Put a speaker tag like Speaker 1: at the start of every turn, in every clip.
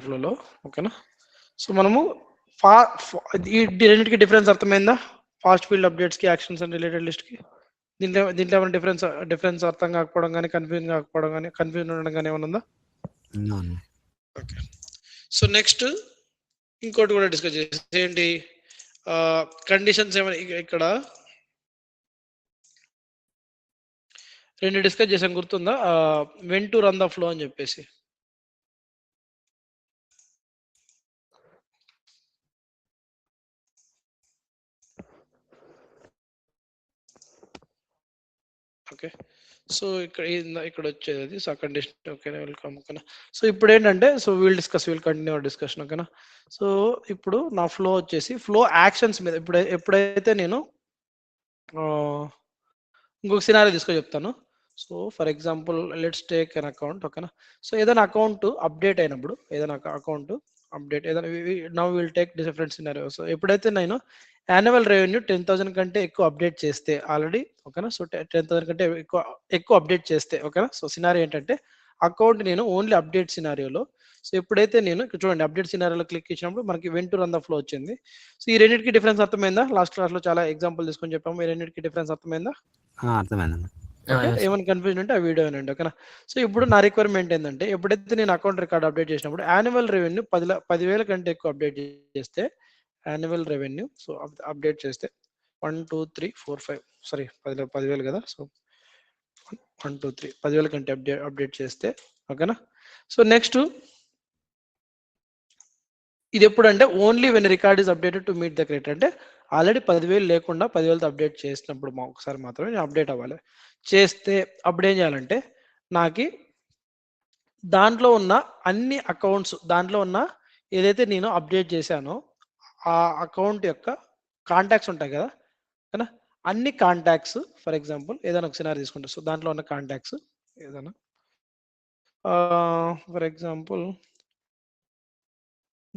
Speaker 1: ఫ్లోలో ఓకేనా. సో మనము ఈ రెండింటికి డిఫరెన్స్ అర్థమైందా? ఫాస్ట్ ఫీల్డ్ అప్డేట్స్కి, యాక్షన్స్ అండ్ రిలేటెడ్ లిస్ట్కి. దీంట్లో ఏమైనా డిఫరెన్స్ అర్థం కాకపోవడం కానీ, కన్ఫ్యూజన్ ఉండడం కానీ ఏమైనా ఉందా? ఓకే. సో నెక్స్ట్ ఇంకోటి కూడా డిస్కస్ చేసి ఏంటి, కండిషన్స్ ఏమైనా ఇక్కడ 2 డిస్కస్ చేసాం, గుర్తుందా? When to run the flow అని చెప్పేసి. ఓకే. సో ఇక్కడ వచ్చేది సో కండిషన్. ఓకేనా, వెల్కమ్. ఓకేనా. సో ఇప్పుడు ఏంటంటే విల్ కంటిన్యూ డిస్కషన్. ఓకేనా. సో ఇప్పుడు నా ఫ్లో వచ్చేసి ఫ్లో యాక్షన్స్ మీద ఎప్పుడైతే నేను ఇంకొక సినారియో తీసుకొని చెప్తాను. So for example let's take an account. ఓకేనా. సో ఏదైనా అకౌంట్ అప్డేట్ అయినప్పుడు, now will take different scenario. So ఎప్పుడైతే నేను యాన్యువల్ రెవెన్యూ 10,000 కంటే ఎక్కువ అప్డేట్ చేస్తే ఆల్రెడీ, ఓకేనా. సో 10,000 కంటే ఎక్కువ అప్డేట్ చేస్తే, ఓకేనా. సో సినారియో ఏంటంటే అకౌంట్ నేను ఓన్లీ అప్డేట్ సినారియోలో, సో ఎప్పుడైతే నేను చూడండి అప్డేట్ సినారియోలో క్లిక్ ఇచ్చినప్పుడు మనకి when to run the flow వచ్చింది. సో ఈ రెండింటికి డిఫరెన్స్ అర్థమైందా? లాస్ట్ క్లాస్ లో చాలా ఎగ్జాంపుల్ తీసుకొని చెప్పాము. ఈ రెండింటికి డిఫరెన్స్ అర్థమైందా?
Speaker 2: అర్థమైంది.
Speaker 1: ఏమైనా కన్ఫ్యూజన్ ఉంటే ఆ వీడియో వినండి. ఓకేనా. సో ఇప్పుడు నా రిక్వైర్మెంట్ ఏంటంటే ఎప్పుడైతే నేను అకౌంట్ రికార్డ్ అప్డేట్ చేసినప్పుడు యాన్యువల్ రెవెన్యూ 10,000 కంటే ఎక్కువ అప్డేట్ చేస్తే, యాన్యువల్ రెవెన్యూ సో అప్డేట్ చేస్తే 1 2 3 4 5 సారీ 10,000 కదా. సో 1 2 3 10,000 కంటే అప్డేట్ చేస్తే, ఓకేనా. సో నెక్స్ట్ ఇది ఎప్పుడంటే only when record is updated to meet the criteria. అంటే ఆల్రెడీ 10,000 లేకుండా 10,000తో అప్డేట్ చేసినప్పుడు ఒకసారి మాత్రమే నేను అప్డేట్ అవ్వాలి. చేస్తే అప్పుడు ఏం చేయాలంటే నాకు దాంట్లో ఉన్న అన్ని అకౌంట్స్, దాంట్లో ఉన్న ఏదైతే నేను అప్డేట్ చేశానో ఆ అకౌంట్ యొక్క కాంటాక్ట్స్ ఉంటాయి కదా, ఓకేనా. అన్ని కాంటాక్ట్స్, ఫర్ ఎగ్జాంపుల్ ఏదైనా ఒక సినారీ తీసుకుంటా. సో దాంట్లో ఉన్న కాంటాక్ట్స్ ఏదైనా ఫర్ ఎగ్జాంపుల్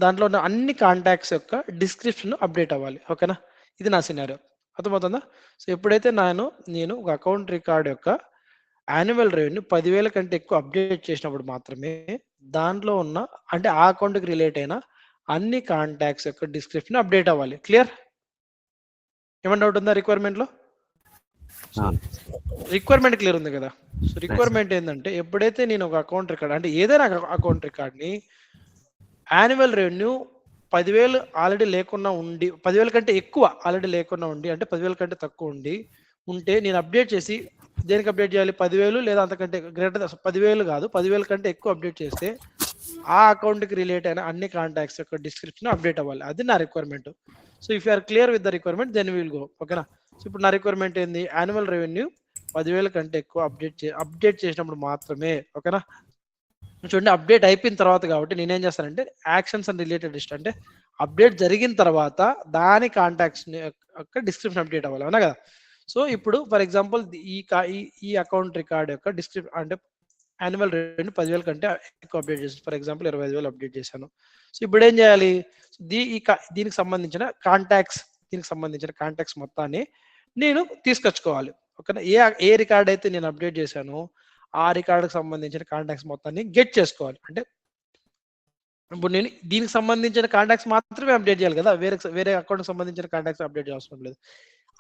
Speaker 1: దాంట్లో ఉన్న అన్ని కాంటాక్ట్స్ యొక్క డిస్క్రిప్షన్ అప్డేట్ అవ్వాలి. ఓకేనా. ఇది నా సినారియో, అర్థమవుతుందా? సో ఎప్పుడైతే నేను ఒక అకౌంట్ రికార్డ్ యొక్క యాన్యువల్ రెవెన్యూ 10,000 కంటే ఎక్కువ అప్డేట్ చేసినప్పుడు మాత్రమే దాంట్లో ఉన్న అంటే ఆ అకౌంట్కి రిలేట్ అయిన అన్ని కాంటాక్ట్స్ యొక్క డిస్క్రిప్షన్ అప్డేట్ అవ్వాలి. క్లియర్? ఏమైనా డౌట్ ఉందా రిక్వైర్మెంట్లో? రిక్వైర్మెంట్ క్లియర్ ఉంది కదా. సో రిక్వైర్మెంట్ ఏంటంటే ఎప్పుడైతే నేను ఒక అకౌంట్ రికార్డ్ అంటే ఏదైనా అకౌంట్ రికార్డ్ని యాన్యువల్ రెవెన్యూ 10,000 ఆల్రెడీ లేకుండా ఉండి, 10,000 కంటే ఎక్కువ ఆల్రెడీ లేకుండా ఉండి, అంటే 10,000 కంటే తక్కువ ఉంటే నేను అప్డేట్ చేసి దేనికి అప్డేట్ చేయాలి? 10,000 లేదా అంతకంటే గ్రేటర్ 10,000 కాదు, 10,000 కంటే ఎక్కువ అప్డేట్ చేస్తే ఆ అకౌంట్కి రిలేట్ అయిన అన్ని కాంటాక్ట్స్ యొక్క డిస్క్రిప్షన్ అప్డేట్ అవ్వాలి. అది నా requirement. So if you're clear with the requirement then will go. ఓకేనా. సో ఇప్పుడు నా రిక్వైర్మెంట్ ఏంది? యాన్యువల్ రెవెన్యూ 10,000 కంటే ఎక్కువ అప్డేట్ చేసినప్పుడు మాత్రమే, ఓకేనా. చూడండి అప్డేట్ అయిపోయిన తర్వాత కాబట్టి నేనేం చేస్తానంటే యాక్షన్స్ అండ్ రిలేటెడ్ లిస్ట్, అంటే అప్డేట్ జరిగిన తర్వాత దాని కాంటాక్ట్స్ యొక్క డిస్క్రిప్షన్ అప్డేట్ అవ్వాలి, అవునా కదా. సో ఇప్పుడు ఫర్ ఎగ్జాంపుల్ ఈ అకౌంట్ రికార్డ్ యొక్క డిస్క్రిప్షన్ అంటే యాన్యువల్ రెవెన్యూ 10,000 కంటే ఎక్కువ అప్డేట్ చేశాను. ఫర్ ఎగ్జాంపుల్ 25,000 అప్డేట్ చేశాను. సో ఇప్పుడు ఏం చేయాలి? దీనికి సంబంధించిన కాంటాక్ట్స్ మొత్తాన్ని నేను తీసుకొచ్చుకోవాలి. ఓకేనా. ఏ రికార్డ్ అయితే నేను అప్డేట్ చేశానో ఆ రికార్డుకి సంబంధించిన కాంటాక్ట్స్ మొత్తాన్ని గెట్ చేసుకోవాలి. అంటే ఇప్పుడు నేను దీనికి సంబంధించిన కాంటాక్ట్స్ మాత్రమే అప్డేట్ చేయాలి కదా, వేరే అకౌంట్కి సంబంధించిన కాంటాక్ట్స్ అప్డేట్ అవసరం లేదు.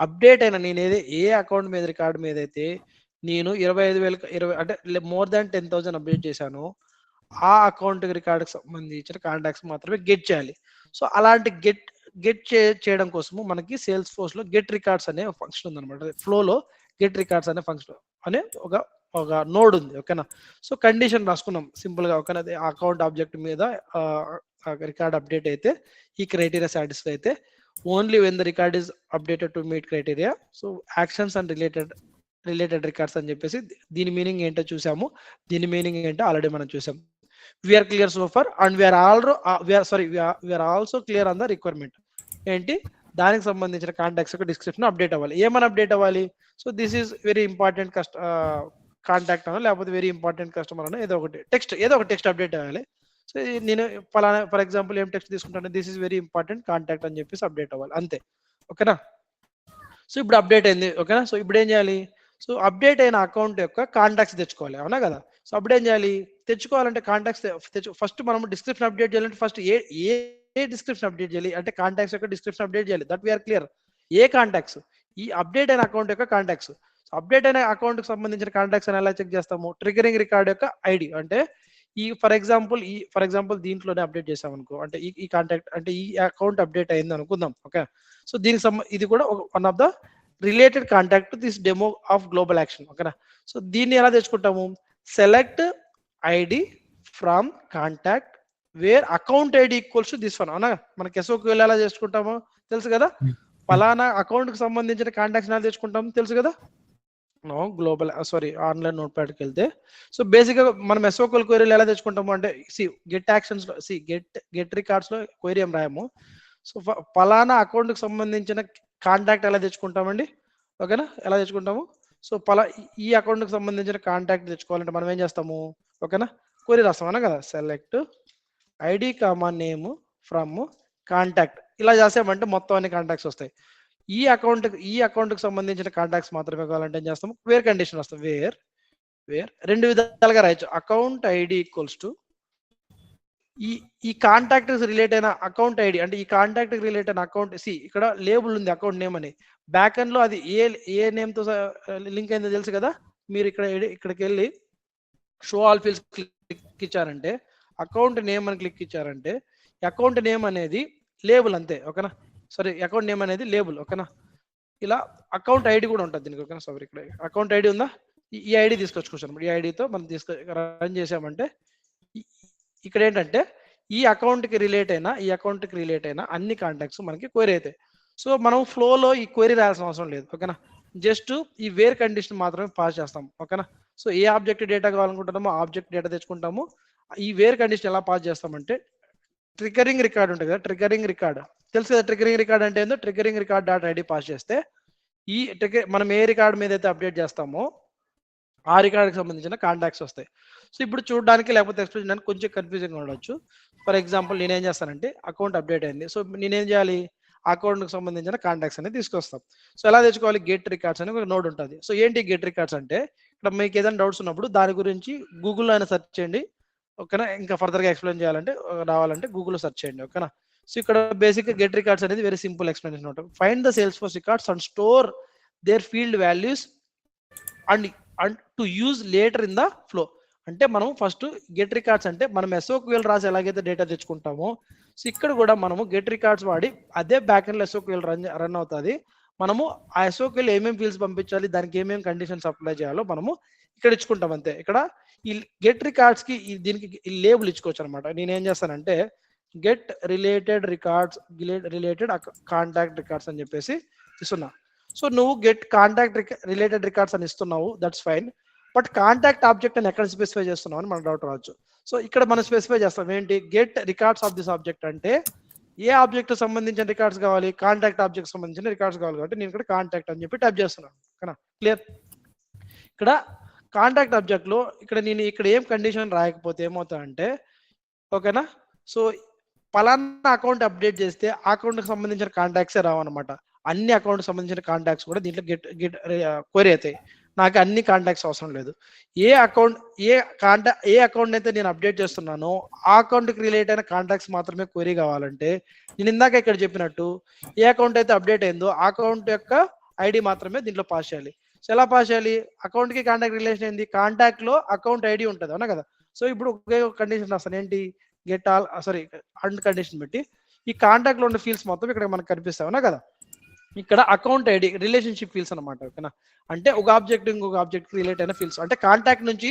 Speaker 1: అప్డేట్ అయిన నేను ఏ అకౌంట్ మీద రికార్డు మీద అయితే నేను 25,000 అంటే మోర్ దాన్ 10,000 అప్డేట్ చేశాను ఆ అకౌంట్ రికార్డుకి సంబంధించిన కాంటాక్ట్స్ మాత్రమే గెట్ చేయాలి. సో అలాంటి గెట్ చేయడం కోసము మనకి సేల్స్ ఫోర్స్ లో గెట్ రికార్డ్స్ అనే ఫంక్షన్ ఉంది అనమాట. ఫ్లోలో గెట్ రికార్డ్స్ అనే ఫంక్షన్ అనే ఒక నోడ్ ఉంది. ఓకేనా. సో కండిషన్ రాసుకున్నాం సింపుల్ గా. ఓకేనా. అకౌంట్ ఆబ్జెక్ట్ మీద రికార్డ్ అప్డేట్ అయితే ఈ క్రైటీరియా సాటిస్ఫై అయితే only when the record is updated to meet criteria. So actions and related records అని చెప్పేసి దీని మీనింగ్ ఏంటో చూసాము. దీని మీనింగ్ ఏంటో ఆల్రెడీ మనం చూసాం. We're clear so far and we're also clear on the requirement. ఏంటి? దానికి సంబంధించిన కాంటాక్ట్స్ యొక్క డిస్క్రిప్షన్ అప్డేట్ అవ్వాలి. ఏమని అప్డేట్ అవ్వాలి? So this is very important contact అనో లేకపోతే వెరీ ఇంపార్టెంట్ కస్టమర్ అనో ఏదో ఒక టెక్స్ట్ అప్డేట్ అవ్వాలి. సో నేను పలానా ఫర్ ఎగ్జాంపుల్ ఏం టెక్స్ట్ తీసుకుంటాను, this is very important contact అని చెప్పేసి అప్డేట్ అవ్వాలి, అంతే. ఓకేనా. సో ఇప్పుడు అప్డేట్ అయింది. ఓకేనా. సో ఇప్పుడు ఏం చేయాలి? సో అప్డేట్ అయిన అకౌంట్ యొక్క కాంటాక్ట్స్ తెచ్చుకోవాలి, అవునా కదా. సో అప్పుడు ఏం చేయాలి? తెచ్చుకోవాలంటే కాంటాక్ట్స్ ఫస్ట్ మనం డిస్క్రిప్షన్ అప్డేట్ చేయాలంటే ఫస్ట్ ఏ డిస్క్రిప్షన్ అప్డేట్ చేయాలి అంటే కాంటాక్ట్స్ యొక్క డిస్క్రిప్షన్ అప్డేట్ చేయాలి. That we're clear. ఏ కాంటాక్ట్స్ ఈ అప్డేట్ అయిన అకౌంట్ యొక్క కాంటాక్ట్స్. అప్డేట్ అయిన అకౌంట్ కి సంబంధించిన కాంటాక్ట్స్ అని ఎలా చెక్ చేస్తాము? ట్రిగరింగ్ రికార్డ్ యొక్క ఐడి అంటే ఫర్ ఎగ్జాంపుల్ దీంట్లోనే అప్డేట్ చేసాం అనుకో అంటే ఈ కాంటాక్ట్ అంటే ఈ అకౌంట్ అప్డేట్ అయింది అనుకుందాం. ఓకే, సో దీనికి ఇది కూడా one of the related contact to this demo of global action. ఓకేనా, సో దీన్ని ఎలా తెచ్చుకుంటాము? Select ID from contact where account ID equals to this one. అవునా, మనకి SOQL ఎలా చేసుకుంటామో తెలుసు కదా. పలానా అకౌంట్ కి సంబంధించిన కాంటాక్ట్స్ ఎలా తెచ్చుకుంటామో తెలుసు కదా. గ్లోబల్ ఆన్లైన్ నోట్ ప్యాడ్కి వెళ్తే సో బేసిక్ గా మనం SOQL క్వరీలు ఎలా తెచ్చుకుంటాము అంటే గెట్ యాక్షన్స్ లో గెట్ రికార్డ్స్ లో క్వరీ ఏం రాయము. సో పలానా అకౌంట్ కి సంబంధించిన కాంటాక్ట్ ఎలా తెచ్చుకుంటామండి? ఓకేనా, ఎలా తెచ్చుకుంటాము? సో ఈ అకౌంట్ కి సంబంధించిన కాంటాక్ట్ తెచ్చుకోవాలంటే మనం ఏం చేస్తాము? ఓకేనా, క్వరీ రాస్తాం అన్నా కదా. Select ID comma name from contact ఇలా చేసామంటే మొత్తం అన్ని కాంటాక్ట్స్ వస్తాయి. ఈ అకౌంట్ కి సంబంధించిన కాంటాక్ట్స్ మాత్రమే కావాలంటే ఏం చేస్తాము? వేర్ కండిషన్ వస్తాం. వేర్ రెండు విధాలుగా రాయొచ్చు. అకౌంట్ ఐడి ఈక్వల్స్ టు ఈ కాంటాక్ట్ రిలేట్ అయిన అకౌంట్ ఐడి అంటే ఈ కాంటాక్ట్ రిలేట్ అయిన అకౌంట్ ఇక్కడ లేబుల్ ఉంది అకౌంట్ నేమ్ అని. బ్యాక్ ఎండ్ లో అది ఏ నేమ్ తో లింక్ అయిందో తెలుసు కదా. మీరు ఇక్కడికి వెళ్ళి షో ఆల్ ఫీల్డ్స్ క్లిక్ ఇచ్చారంటే అకౌంట్ నేమ్ అని క్లిక్ ఇచ్చారంటే అకౌంట్ నేమ్ అనేది లేబుల్ అంతే. ఓకేనా, అకౌంట్ నేమ్ అనేది లేబుల్. ఓకేనా, ఇలా అకౌంట్ ఐడి కూడా ఉంటుంది దీనికి. ఓకేనా, ఇక్కడ అకౌంట్ ఐడి ఉందా? ఈ ఐడి తీసుకొచ్చుకోవచ్చు. ఈ ఐడితో మనం రన్ చేసామంటే ఇక్కడ ఏంటంటే ఈ అకౌంట్ కి రిలేట్ అయిన అన్ని కాంటాక్ట్స్ మనకి క్వైరీ అవుతాయి. సో మనం ఫ్లోలో ఈ క్వైరీ రాయాల్సిన అవసరం లేదు. ఓకేనా, జస్ట్ ఈ వేర్ కండిషన్ మాత్రమే పాస్ చేస్తాం. ఓకేనా, సో ఏ ఆబ్జెక్ట్ డేటా కావాలనుకుంటున్నామో ఆబ్జెక్ట్ డేటా తెచ్చుకుంటాము. ఈ వేర్ కండిషన్ ఎలా పాస్ చేస్తామంటే ట్రిగరింగ్ రికార్డ్ ఉంటుంది కదా. ట్రిగరింగ్ రికార్డ్ తెలుసు కదా. ట్రిగరింగ్ రికార్డ్ అంటే ఏందో triggering record dot ID pass చేస్తే మనం ఏ రికార్డ్ మీద అయితే అప్డేట్ చేస్తామో ఆ రికార్డ్కి సంబంధించిన కాంటాక్ట్స్ వస్తాయి. సో ఇప్పుడు చూడడానికి లేకపోతే ఎక్స్ప్లెయిన్ చేయడానికి కొంచెం కన్ఫ్యూజింగ్ ఉండొచ్చు. ఫర్ ఎగ్జాంపుల్ నేనేం చేస్తానంటే అకౌంట్ అప్డేట్ అయింది. సో నేనేం చేయాలి? అకౌంట్కి సంబంధించిన కాంటాక్ట్స్ అనేది తీసుకొస్తాం. సో ఎలా తెచ్చుకోవాలి? గెట్ రికార్డ్స్ అని ఒక నోడ్ ఉంటుంది. సో ఏంటి గెట్ రికార్డ్స్ అంటే ఇక్కడ మీకు ఏదైనా డౌట్స్ ఉన్నప్పుడు దాని గురించి గూగుల్లో అయినా సెర్చ్ చేయండి. ఓకేనా, ఇంకా ఫర్దర్గా ఎక్స్ప్లెయిన్ చేయాలంటే రావాలంటే గూగుల్లో సెర్చ్ చేయండి. ఓకేనా, సో ఇక్కడ బేసిక్ గెట్ రికార్డ్స్ అనేది వెరీ సింపుల్ ఎక్స్ప్లెనేషన్ ఉంటుంది. Find the Salesforce records and store their field values and to use later in the flow. అంటే మనం ఫస్ట్ గెట్ రికార్డ్స్ అంటే మనం SOQL రాసి ఎలాగైతే డేటా తెచ్చుకుంటామో సో ఇక్కడ కూడా మనము గెట్ రికార్డ్స్ వాడి అదే బ్యాక్ ఎండ్ లో SOQL రన్ అవుతుంది. మనము ఆ SOQL ఏమేమి ఫీల్డ్స్ పంపించాలి, దానికి ఏమేమి కండిషన్స్ అప్లై చేయాలో మనము ఇక్కడ ఇచ్చుకుంటాం అంతే. ఇక్కడ ఈ గెట్ రికార్డ్స్ కి దీనికి లేబుల్ ఇచ్చుకోవచ్చు అనమాట. నేనేం చేస్తానంటే గెట్ రిలేటెడ్ కాంటాక్ట్ రికార్డ్స్ అని చెప్పేసి ఇస్తున్నా. సో నువ్వు గెట్ కాంటాక్ట్ రిలేటెడ్ రికార్డ్స్ అని ఇస్తున్నావు, that's fine. But contact object అని ఎక్కడ స్పెసిఫై చేస్తున్నావు అని మన డౌట్ రావచ్చు. సో ఇక్కడ మనం స్పెసిఫై చేస్తాం ఏంటి? Get records of this object అంటే ఏ ఆబ్జెక్ట్ సంబంధించిన రికార్డ్స్ కావాలి? కాంటాక్ట్ ఆబ్జెక్ట్ సంబంధించిన రికార్డ్స్ కావాలి. కాబట్టి నేను ఇక్కడ కాంటాక్ట్ అని చెప్పి టైప్ చేస్తున్నాను. ఓకేనా, క్లియర్? ఇక్కడ కాంటాక్ట్ ఆబ్జెక్ట్ లో నేను ఏం కండిషన్ రాయకపోతే ఏమవుతాయంటే ఓకేనా, సో పలానా అకౌంట్ అప్డేట్ చేస్తే ఆ అకౌంట్ కి సంబంధించిన కాంటాక్ట్సే రావన్నమాట. అన్ని అకౌంట్ సంబంధించిన కాంటాక్ట్స్ కూడా దీంట్లో గెట్ క్వైరీ అవుతాయి. నాకు అన్ని కాంటాక్ట్స్ అవసరం లేదు. ఏ అకౌంట్ అయితే నేను అప్డేట్ చేస్తున్నానో ఆ అకౌంట్ కి రిలేట్ అయిన కాంటాక్ట్స్ మాత్రమే క్వైరీ కావాలంటే నేను ఇందాక ఇక్కడ చెప్పినట్టు ఏ అకౌంట్ అయితే అప్డేట్ అయిందో ఆ అకౌంట్ యొక్క ఐడి మాత్రమే దీంట్లో పాస్ చేయాలి. సో ఎలా పాస్ చేయాలి? అకౌంట్ కి కాంటాక్ట్ రిలేషన్ ఏంది? కాంటాక్ట్ లో అకౌంట్ ఐడి ఉంటుంది అవునా కదా. సో ఇప్పుడు ఒకే కండిషన్ రాస్తాను ఏంటి? గెట్ ఆల్ అండ్ కండిషన్ పెట్టి ఈ కాంటాక్ట్ లో ఉన్న ఫీల్డ్స్ మొత్తం ఇక్కడ మనకు కనిపిస్తాయి అవునా కదా. ఇక్కడ అకౌంట్ ఐడి రిలేషన్షిప్ ఫీల్డ్స్ అనమాట. ఓకేనా, అంటే ఒక ఆబ్జెక్ట్ ఇంకొక ఆబ్జెక్ట్ రిలేట్ అయిన ఫీల్డ్స్ అంటే కాంటాక్ట్ నుంచి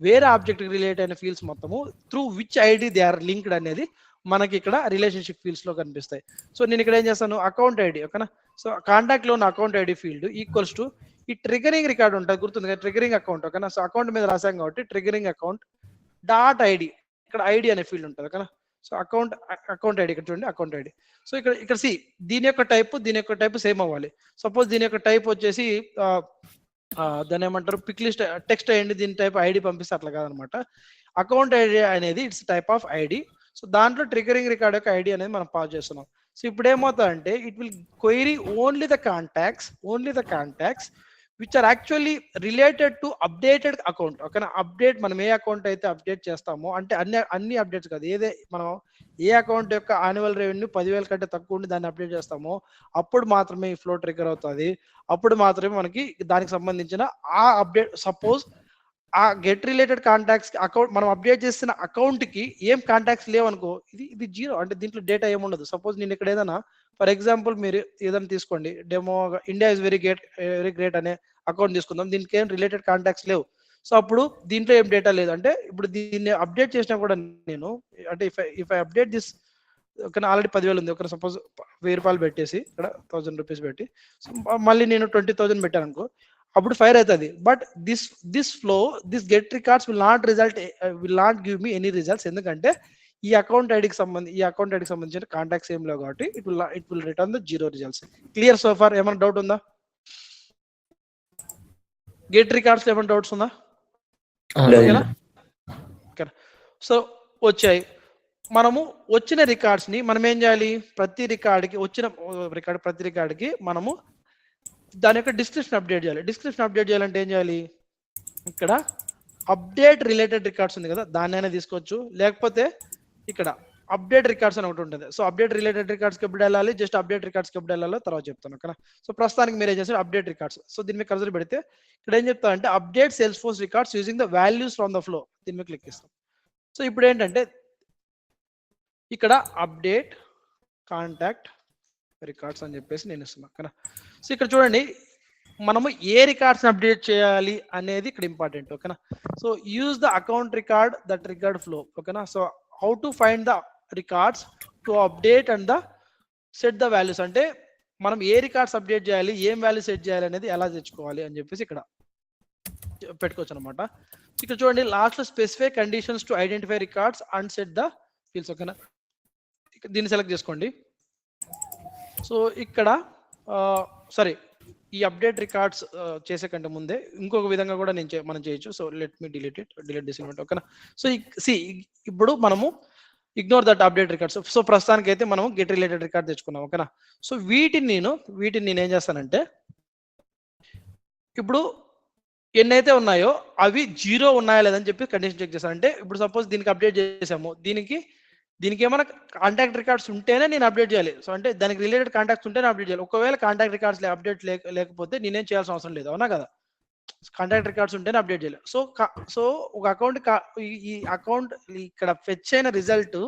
Speaker 1: వేరే ఆబ్జెక్ట్ రిలేట్ అయిన ఫీల్డ్స్ మొత్తము through which ID they are linked అనేది మనకి ఇక్కడ రిలేషన్షిప్ ఫీల్డ్స్ లో కనిపిస్తాయి. సో నేను ఇక్కడ ఏం చేస్తాను? Account ID. ఓకేనా, సో కాంటాక్ట్ లో ఉన్న account ID field equals to ఈ ట్రిగరింగ్ రికార్డ్ ఉంటుంది గుర్తుంది కదా, ట్రిగరింగ్ అకౌంట్. ఓకేనా, సో అకౌంట్ మీద రాసాం కాబట్టి ట్రిగరింగ్ అకౌంట్ డాట్ ఐడి, ఇక్కడ ఐడి అనే ఫీల్డ్ ఉంటుంది. ఓకేనా, సో అకౌంట్ ఐడి ఇక్కడ చూడండి, అకౌంట్ ఐడి. సో ఇక్కడ దీని యొక్క టైప్ సేమ్ అవ్వాలి. సపోజ్ దీని యొక్క టైప్ వచ్చేసి దాన్ని ఏమంటారు? పిక్ లిస్ట్ టెక్స్ట్ అయ్యండి, దీని టైప్ ఐడి పంపిస్తే అట్లా కాదనమాట. అకౌంట్ ఐడి అనేది it's type of ID. So దాంట్లో ట్రిగరింగ్ రికార్డ్ యొక్క ఐడి అనేది మనం పాస్ చేస్తున్నాం. సో ఇప్పుడు ఏమవుతుందంటే it will query only the contacts which are actually related to updated account. ఓకేనా, అప్డేట్ మనం ఏ అకౌంట్ అయితే అప్డేట్ చేస్తామో, అంటే అన్ని అప్డేట్స్ కాదు, ఏదే మనం ఏ అకౌంట్ యొక్క యాన్యువల్ రెవెన్యూ 10,000 కంటే తక్కువ ఉండి దాన్ని అప్డేట్ చేస్తామో అప్పుడు మాత్రమే ఈ ఫ్లో ట్రిగ్గర్ అవుతుంది. అప్పుడు మాత్రమే మనకి దానికి సంబంధించిన ఆ అప్డేట్, సపోజ్ ఆ గెట్ రిలేటెడ్ కాంటాక్ట్స్ అకౌంట్ మనం అప్డేట్ చేసిన అకౌంట్ కి ఏం కాంటాక్ట్స్ లేవనుకో, ఇది జీరో, అంటే దీంట్లో డేటా ఏముండదు. సపోజ్ నేను ఇక్కడ ఏదైనా, ఫర్ ఎగ్జాంపుల్ మీరు ఏదైనా తీసుకోండి, demo India is very great అనే అకౌంట్ తీసుకుందాం, దీనికి ఏం రిలేటెడ్ కాంటాక్ట్స్ లేవు. సో అప్పుడు దీంట్లో ఏం డేటా లేదు. అంటే ఇప్పుడు దీన్ని అప్డేట్ చేసినా కూడా నేను, అంటే ఇఫ్ ఐ అప్డేట్ దిస్, ఒక ఆల్రెడీ 10,000 ఉంది, ఒక సపోజ్ 1,000 రూపాయలు పెట్టేసి ఇక్కడ 1,000 రూపీస్ పెట్టి మళ్ళీ నేను 20,000 పెట్టాను అనుకో, అప్పుడు ఫైర్ అవుతుంది. But this flow, this get records will not give me any results. ఎందుకంటే ఈ అకౌంట్ ఐడికి సంబంధించిన కాంటాక్ట్స్ ఏం లేవు కాబట్టి it will return the zero results. Clear so far? ఏమైనా డౌట్ ఉందా? గెట్ రికార్డ్స్ ఏమైనా డౌట్స్ ఉందా? ఓకేనా. సో వచ్చాయి, మనము వచ్చిన రికార్డ్స్ ని మనం ఏం చేయాలి, ప్రతి రికార్డ్కి మనము దాని యొక్క డిస్క్రిప్షన్ అప్డేట్ చేయాలి. డిస్క్రిప్షన్ అప్డేట్ చేయాలంటే ఏం చేయాలి, ఇక్కడ అప్డేట్ రిలేటెడ్ రికార్డ్స్ ఉంది కదా, దాన్నైనా తీసుకోవచ్చు, లేకపోతే ఇక్కడ అప్డేట్ రికార్డ్స్ అని ఒకటి ఉంటుంది. సో అప్డేట్ రిలేటెడ్ రికార్డ్స్కి ఎప్పుడు వెళ్ళాలి, జస్ట్ అప్డేట్ రికార్డ్స్కి ఎప్పుడు వెళ్ళాలో తర్వాత చెప్తాను. ఓకేనా. సో ప్రస్తుతానికి మీరు ఏం చేస్తారు, అప్డేట్ రికార్డ్స్. సో దీని మీద కర్సర్ పెడితే ఇక్కడ ఏం చెప్తారంటే update sales force records using the values from the flow, దీని మీద క్లిక్ ఇస్తాం. సో ఇప్పుడు ఏంటంటే ఇక్కడ అప్డేట్ కాంటాక్ట్ రికార్డ్స్ అని చెప్పేసి నేను ఇస్తున్నాను. ఓకేనా. సో ఇక్కడ చూడండి, మనము ఏ రికార్డ్స్ అప్డేట్ చేయాలి అనేది ఇక్కడ ఇంపార్టెంట్. ఓకేనా. So use the account record that triggered flow. ఓకేనా. So how to find the records to update and the set the values, అంటే మనం ఏ రికార్డ్స్ అప్డేట్ చేయాలి, ఏం వాల్యూ సెట్ చేయాలి అనేది ఎలా తెచ్చుకోవాలి అని చెప్పేసి ఇక్కడ పెట్టుకోవచ్చు అనమాట. ఇక్కడ చూడండి, లాస్ట్ లో specify conditions to identify records and set the fields. ఓకేనా, దీన్ని సెలెక్ట్ చేసుకోండి. సో ఇక్కడ సారీ, ఈ అప్డేట్ రికార్డ్స్ చేసే కంటే ముందే ఇంకొక విధంగా కూడా మనం చేయొచ్చు. So let me delete this element. ఓకేనా. సో ఇప్పుడు మనము ignore that update records. So ప్రస్తుతానికి అయితే మనం గెట్ రిలేటెడ్ రికార్డ్ తెచ్చుకున్నాం. ఓకేనా. సో వీటిని నేను ఏం చేస్తానంటే, ఇప్పుడు ఎన్నైతే ఉన్నాయో అవి జీరో ఉన్నాయా లేదని చెప్పి కండిషన్ చెక్ చేస్తాను. అంటే ఇప్పుడు సపోజ్ దీనికి అప్డేట్ చేసాము, దీనికి ఏమైనా కాంటాక్ట్ రికార్డ్స్ ఉంటేనే నేను అప్డేట్ చేయాలి. సో అంటే దానికి రిలేటెడ్ కాంటాక్ట్స్ ఉంటేనే అప్డేట్ చేయాలి. ఒకవేళ కాంటాక్ట్ రికార్డ్స్ అప్డేట్ లేకపోతే నేనేం చేయాల్సిన అవసరం లేదు, అవునా కదా. కాంటాక్ట్ రికార్డ్స్ ఉంటేనే అప్డేట్ చేయాలి. సో ఒక అకౌంట్, ఈ అకౌంట్ ఇక్కడ ఫెచ్ అయిన రిజల్ట్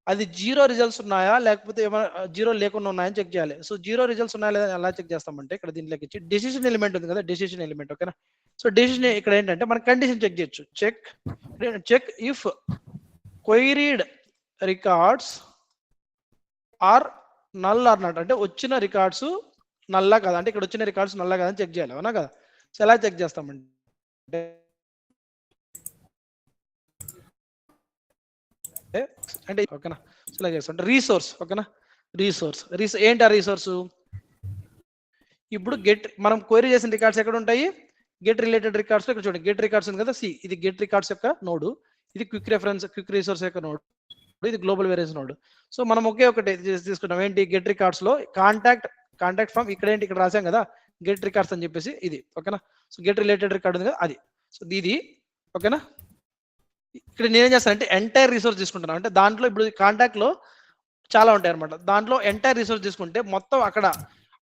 Speaker 1: అది జీరో రిజల్ట్స్ ఉన్నాయా లేకపోతే ఏమైనా జీరో లేకుండా ఉన్నాయని చెక్ చేయాలి. సో జీరో రిజల్ట్స్ ఉన్నాయా లేదా ఎలా చెక్ చేస్తామంటే, ఇక్కడ దీంట్లోకి ఇచ్చి డెసిషన్ ఎలిమెంట్ ఉంది కదా, డెసిషన్ ఎలిమెంట్. ఓకేనా. సో డెసిషన్ ఇక్కడ ఏంటంటే మనం కండిషన్ చెక్ చేయొచ్చు. Check if queried records are null or not, అంటే వచ్చిన రికార్డ్స్ నల్లా కదా, అంటే ఇక్కడ వచ్చిన రికార్డ్స్ నల్లా కదా అని చెక్ చేయాలి, అవునా కదా. సో ఎలా చెక్ చేస్తామంటే, అంటే ఓకేనా, సో ఇలా చేస్తాం. రీసోర్స్. ఓకేనా, రీసోర్స్ ఏంటి ఆ రిసోర్స్, ఇప్పుడు మనం క్వైరీ చేసిన రికార్డ్స్ ఎక్కడ ఉంటాయి, గెట్ రిలేటెడ్ రికార్డ్స్. ఇక్కడ చూడండి, గెట్ రికార్డ్స్ ఉంది కదా, ఇది గెట్ రికార్డ్స్ యొక్క నోడు, ఇది క్విక్ రిసోర్స్ యొక్క నోడ్, ఇది గ్లోబల్ వేరియన్స్ నోడ్. సో మనం ఒకే ఒకటి తీసుకుంటాం, ఏంటి, గెట్ రికార్డ్స్ లో కాంటాక్ట్ ఫ్రమ్, ఇక్కడ ఏంటి, ఇక్కడ రాసాం కదా గెట్ రికార్డ్స్ అని చెప్పేసి ఇది. ఓకేనా. సో గెట్ రిలేటెడ్ రికార్డ్ ఉంది కదా అది. సో ఇది ఓకేనా. ఇక్కడ నేనేం చేస్తానంటే ఎంటైర్ రిసోర్స్ తీసుకుంటాను. అంటే దాంట్లో ఇప్పుడు కాంటాక్ట్ లో చాలా ఉంటాయి అనమాట, దాంట్లో ఎంటైర్ రిసోర్స్ తీసుకుంటే మొత్తం అక్కడ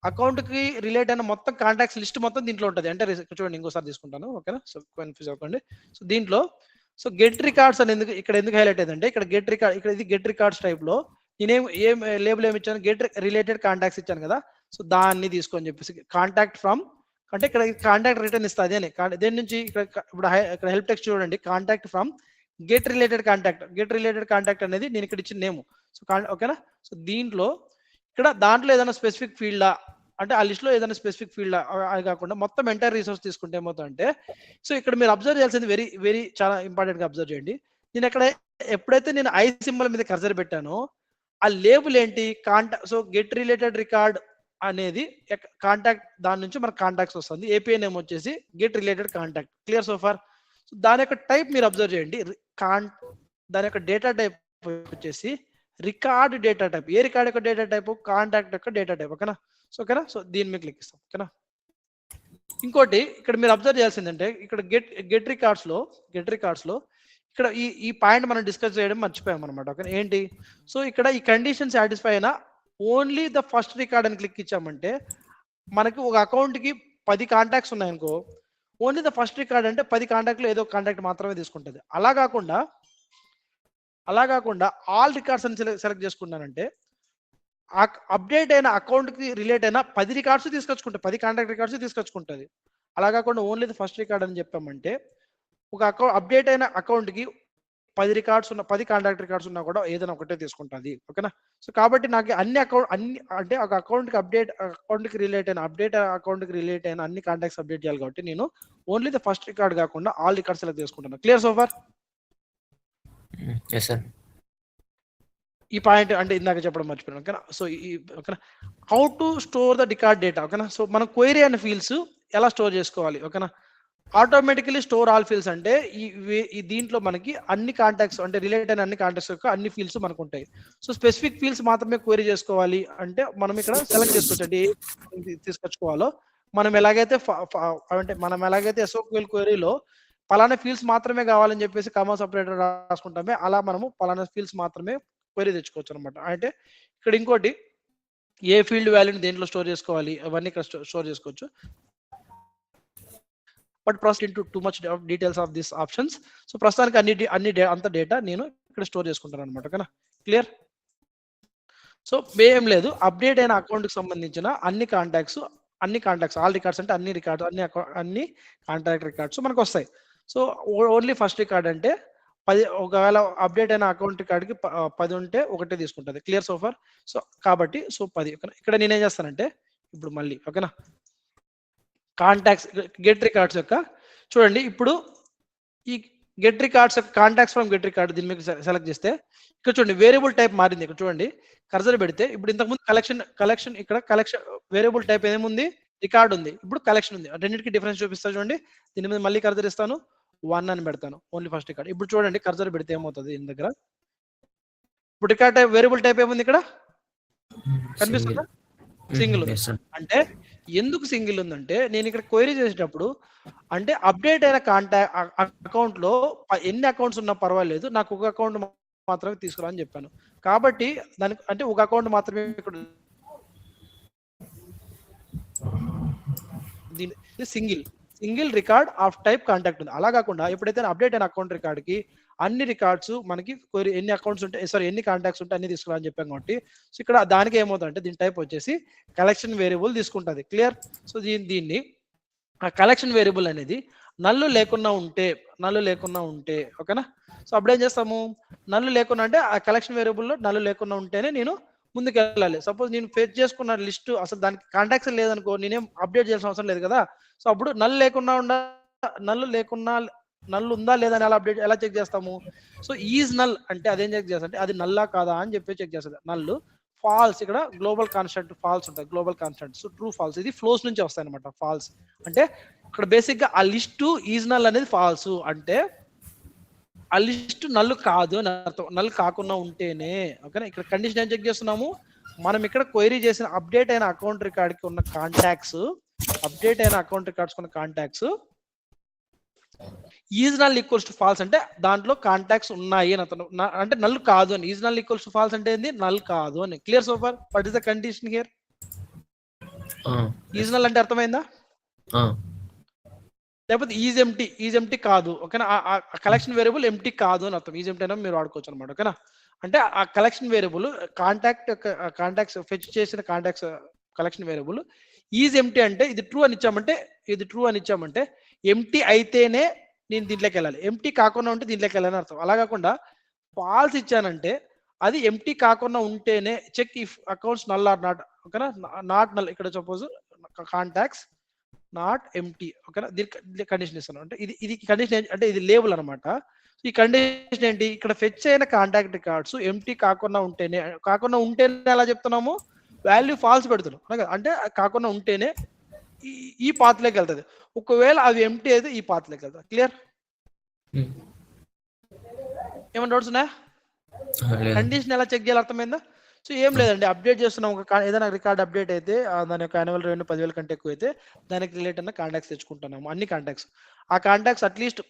Speaker 1: అకౌంట్ కి రిలేట్ అయిన మొత్తం కాంటాక్ట్స్ లిస్ట్ మొత్తం దీంట్లో ఉంటుంది. ఎంటైర్ చూడండి, ఇంకోసారి తీసుకుంటాను. ఓకేనా. సో కన్ఫ్యూజ్ అవ్వకండి. సో దీంట్లో సో గెట్ రికార్డ్స్ అని ఎందుకు హైలైట్ అయిందంటే, ఇక్కడ గెట్ రికార్డ్, ఇక్కడ ఇది గెట్ రికార్డ్స్ టైప్ లో నేనేం లేబుల్ ఏమి ఇచ్చాను, గెట్ రిలేటెడ్ కాంటాక్ట్స్ ఇచ్చాను కదా. సో దాన్ని తీసుకొని చెప్పేసి కాంటాక్ట్ ఫ్రమ్, అంటే ఇక్కడ కాంటాక్ట్ రిటర్న్ ఇస్తుంది అని, దేని నుంచి ఇప్పుడు హెల్ప్ టెక్స్ట్ చూడండి, contact from get related contact అనేది నేను ఇక్కడ ఇచ్చిన నేమ్. సో ఓకేనా. సో దాంట్లో ఏదైనా స్పెసిఫిక్ ఫీల్డా, అంటే ఆ లిస్ట్ లో ఏదైనా స్పెసిఫిక్ ఫీల్డ్ అది కాకుండా మొత్తం ఎంటైర్ రిసోర్స్ తీసుకుంటే ఏమవుతుందంటే, సో ఇక్కడ మీరు అబ్జర్వ్ చేయాల్సింది వెరీ చాలా ఇంపార్టెంట్ గా అబ్జర్వ్ చేయండి. నేను ఎప్పుడైతే నేను ఐ సింబల్ మీద కర్సర్ పెట్టానో ఆ లేబుల్ ఏంటి, సో గెట్ రిలేటెడ్ రికార్డ్ అనేది కాంటాక్ట్, దాని నుంచి మనకు కాంటాక్ట్స్ వస్తుంది. ఏపీఐ నేమ్ వచ్చేసి get related contact. Clear so far. So దాని యొక్క టైప్ మీరు అబ్జర్వ్ చేయండి, దాని యొక్క డేటా టైప్ వచ్చేసి రికార్డ్ డేటా టైప్. ఏ రికార్డ్ యొక్క డేటా టైప్, కాంటాక్ట్ యొక్క డేటా టైప్. ఓకేనా. సో దీని మీద క్లిక్ ఇస్తాం. ఓకేనా. ఇంకోటి ఇక్కడ మీరు అబ్జర్వ్ చేయాల్సిందంటే ఇక్కడ గెట్ రికార్డ్స్ లో ఇక్కడ ఈ పాయింట్ మనం డిస్కస్ చేయడం మర్చిపోయాం అనమాట. ఓకే, ఏంటి? సో ఇక్కడ ఈ కండిషన్ సాటిస్ఫై అయినా ఓన్లీ ద ఫస్ట్ రికార్డ్ అని క్లిక్ ఇచ్చామంటే మనకి ఒక అకౌంట్ కి 10 కాంటాక్ట్స్ ఉన్నాయనుకో, ఓన్లీ ద ఫస్ట్ రికార్డ్ అంటే 10 కాంటాక్ట్లో ఏదో కాంటాక్ట్ మాత్రమే తీసుకుంటుంది. అలా కాకుండా ఆల్ రికార్డ్స్ అని సెలెక్ట్ చేసుకున్నానంటే అప్డేట్ అయిన అకౌంట్ కి రిలేట్ అయిన 10 రికార్డ్స్ తీసుకొచ్చుకుంటుంది, 10 కాంటాక్ట్ రికార్డ్స్ తీసుకొచ్చుకుంటుంది. అలా కాకుండా ఓన్లీ ద ఫస్ట్ రికార్డ్ అని చెప్పామంటే ఒక అప్డేట్ అయిన అకౌంట్ కి 10 రికార్డ్స్ ఉన్న 10 కాంటాక్ట్ రికార్డ్స్ ఉన్నా కూడా ఏదైనా ఒకటే తీసుకుంటుంది. ఓకేనా? సో కాబట్టి నాకు అన్ని అంటే ఒక అకౌంట్ కి రిలేట్ అయిన అన్ని కాంటాక్ట్స్ అప్డేట్ చేయాలి కాబట్టి నేను ఓన్లీ ద ఫస్ట్ రికార్డ్ కాకుండా ఆల్ రికార్డ్స్ సెలెక్ట్ చేసుకుంటాను. Clear so far?
Speaker 2: yes sir.
Speaker 1: ఈ పాయింట్ అంటే ఇందాక చెప్పడం మర్చిపోయాను. ఓకేనా? సో ఓకేనా, how to store the record data. ఓకేనా? సో మనం క్వైరీ అనే ఫీల్డ్స్ ఎలా స్టోర్ చేసుకోవాలి. ఓకేనా? ఆటోమేటికలీ స్టోర్ ఆల్ ఫీల్డ్స్ అంటే ఈ దీంట్లో మనకి అన్ని కాంటాక్ట్స్ అంటే రిలేట్ అయిన అన్ని కాంటాక్ట్స్ యొక్క అన్ని ఫీల్డ్స్ మనకు ఉంటాయి. సో స్పెసిఫిక్ ఫీల్డ్స్ మాత్రమే క్వైరీ చేసుకోవాలి అంటే మనం ఇక్కడ సెలెక్ట్ చేసుకోవచ్చు అంటే ఏ తీసుకొచ్చుకోవాలో. మనం ఎలాగైతే SQL క్వైరీలో పలానా ఫీల్డ్స్ మాత్రమే కావాలని చెప్పేసి కామా సపరేటర్ రాసుకుంటామే, అలా మనము పలానా ఫీల్డ్స్ మాత్రమే క్వైరీ తెచ్చుకోవచ్చు అనమాట. అంటే ఇక్కడ ఇంకోటి ఏ ఫీల్డ్ వాల్యూని దేంట్లో స్టోర్ చేసుకోవాలి అవన్నీ ఇక్కడ స్టోర్ చేసుకోవచ్చు. But process into too much details of this options. So ప్రస్తుతానికి అంత డేటా నేను ఇక్కడ స్టోర్ చేసుకుంటాను అనమాట. ఓకేనా? క్లియర్? సో ఏం లేదు, అప్డేట్ అయిన అకౌంట్ కి సంబంధించిన అన్ని కాంటాక్ట్స్ ఆల్ రికార్డ్స్ అంటే అన్ని కాంటాక్ట్ రికార్డ్స్ మనకు వస్తాయి. సో ఓన్లీ ఫస్ట్ రికార్డ్ అంటే 10, ఒకవేళ అప్డేట్ అయిన అకౌంట్ రికార్డ్కి 10 ఉంటే ఒకటే తీసుకుంటుంది. Clear so far? సో కాబట్టి 10. ఇక్కడ నేనేం చేస్తానంటే ఇప్పుడు మళ్ళీ ఓకేనా కాంటాక్ట్స్ గెట్ రికార్డ్స్ యొక్క చూడండి, ఇప్పుడు ఈ గెట్ రికార్డ్స్ యొక్క కాంటాక్ట్స్ ఫ్రమ్ గెట్ రికార్డ్ దీని మీద సెలెక్ట్ చేస్తే ఇక్కడ చూడండి వేరియబుల్ టైప్ మారింది. ఇక్కడ చూడండి కర్సర్ పెడితే ఇప్పుడు ఇంతకుముందు కలెక్షన్ ఇక్కడ వేరియబుల్ టైప్ ఏముంది, రికార్డ్ ఉంది, ఇప్పుడు కలెక్షన్ ఉంది. రెండింటికి డిఫరెన్స్ చూపిస్తా చూడండి. దీని మీద మళ్ళీ కర్సర్ ఇస్తాను, 1 అని పెడతాను, ఓన్లీ ఫస్ట్ రికార్డ్. ఇప్పుడు చూడండి కర్సర్ పెడితే ఏమవుతుంది దీని దగ్గర, ఇప్పుడు రికార్డ్ టైప్ వేరియబుల్ టైప్ ఏముంది ఇక్కడ కనిపిస్తుందా? సింగిల్ ఉంది. అంటే ఎందుకు సింగిల్ ఉందంటే నేను ఇక్కడ క్వైరీ చేసేటప్పుడు అంటే అప్డేట్ అయిన అకౌంట్ లో ఎన్ని అకౌంట్స్ ఉన్నా పర్వాలేదు, నాకు ఒక అకౌంట్ మాత్రమే తీసుకురా అని చెప్పాను. కాబట్టి దానికి అంటే ఒక అకౌంట్ మాత్రమే ఇక్కడ single record of type contact ఉంది. అలా కాకుండా ఎప్పుడైతే అప్డేట్ అయిన అకౌంట్ రికార్డ్ కి అన్ని రికార్డ్స్ మనకి ఎన్ని అకౌంట్స్ ఉంటాయి ఎన్ని కాంటాక్ట్స్ ఉంటాయి అన్ని తీసుకురా అని చెప్పాం కాబట్టి సో ఇక్కడ దానికి ఏమవుతుందంటే దీని టైప్ వచ్చేసి కలెక్షన్ వేరియబుల్ తీసుకుంటుంది. క్లియర్? సో దీన్ని ఆ కలెక్షన్ వేరియబుల్ అనేది నల్లు లేకుండా ఉంటే ఓకేనా? సో అప్పుడేం చేస్తాము, నల్లు లేకుండా అంటే ఆ కలెక్షన్ వేరియబుల్లో నల్లు లేకుండా ఉంటేనే నేను ముందుకు వెళ్ళాలి. సపోజ్ నేను ఫెచ్ చేసుకున్న లిస్ట్ అసలు దానికి కాంటాక్ట్స్ లేదనుకో నేనేం అప్డేట్ చేయాల్సిన అవసరం లేదు కదా. సో అప్పుడు నల్లు ఉందా లేదా అని ఎలా చెక్ చేస్తాము? సో ఈజ్ నల్ అంటే అదేం చెక్ చేస్తా అంటే అది నల్లా కాదా అని చెప్పి చెక్ చేస్తుంది. నల్లు ఫాల్స్ ఇక్కడ గ్లోబల్ కాన్స్టెంట్ ఫాల్స్ ఉంటాయి, global constant. So true false ఇది ఫ్లోస్ నుంచి వస్తాయి అనమాట. ఫాల్స్ అంటే ఇక్కడ బేసిక్ గా ఆ లిస్ట్ ఈజ్ నల్ అనేది ఫాల్స్ అంటే ఆ లిస్ట్ నల్లు కాదు అని అర్థం. నల్లు కాకుండా ఉంటేనే ఓకేనా. ఇక్కడ కండిషన్ ఏం చెక్ చేస్తున్నాము, మనం ఇక్కడ క్వైరీ చేసిన అప్డేట్ అయిన అకౌంట్ రికార్డ్ కి ఉన్న contacts is null equals to false అంటే దాంట్లో కాంటాక్ట్స్ ఉన్నాయి అని అతను అంటే నల్ కాదు అని. Is null equals to false అంటే ఏంది, నల్ కాదు అని. Clear so far? What is the condition here? Is null అంటే అర్థమైందా? లేకపోతే ఈజ్ ఎంటీ కాదు ఓకేనా. ఆ కలెక్షన్ వేరియబుల్ ఎంటీ కాదు అని అర్థం. ఈజ్ ఎంటీ అయినా మీరు వాడుకోవచ్చు అనమాట. ఓకేనా? అంటే ఆ కలెక్షన్ వేరియబుల్ కాంటాక్ట్స్ ఫెచ్ చేసిన contacts collection variable is empty అంటే ఇది ట్రూ అని ఇచ్చామంటే ఎంటీ అయితేనే నేను దీంట్లోకి వెళ్ళాలి, ఎంటీ కాకుండా ఉంటే దీంట్లోకి వెళ్ళాలని అర్థం. అలా కాకుండా ఫాల్స్ ఇచ్చానంటే అది ఎంటీ కాకుండా ఉంటేనే check if accounts null or not ఓకేనా. నాట్ నల్ ఇక్కడ సపోజ్ కాంటాక్ట్స్ నాట్ ఎంటీ ఓకేనా. దీనికి కండిషన్ ఇస్తాను అంటే ఇది కండిషన్ అంటే ఇది లేబుల్ అనమాట. ఈ కండిషన్ ఏంటి, ఇక్కడ ఫెచ్ అయిన కాంటాక్ట్ రికార్డ్స్ ఎంటీ కాకుండా ఉంటేనే ఎలా చెప్తున్నాము, వాల్యూ ఫాల్స్ పెడుతున్నాం అంటే కాకుండా ఉంటేనే ఈ పాత్లోకి వెళ్తుంది. ఒకవేళ అవి ఎంటీ అయితే ఈ పాత్లోకి వెళ్తాయి. క్లియర్? ఏమైనా డౌట్స్ ఉన్నాయా? కండిషన్ ఎలా చెక్ చేయాలి అర్థమైందా? సో ఏం లేదండి, అప్డేట్ చేస్తున్నాం ఏదైనా రికార్డ్ అప్డేట్ అయితే దాని యొక్క యాన్యువల్ రెవెన్యూ 10,000 కంటే ఎక్కువ అయితే దానికి రిలేట్ అయిన కాంటాక్ట్స్ తెచ్చుకుంటున్నాము, అన్ని కాంటాక్ట్స్. ఆ కాంటాక్ట్స్ అట్లీస్ట్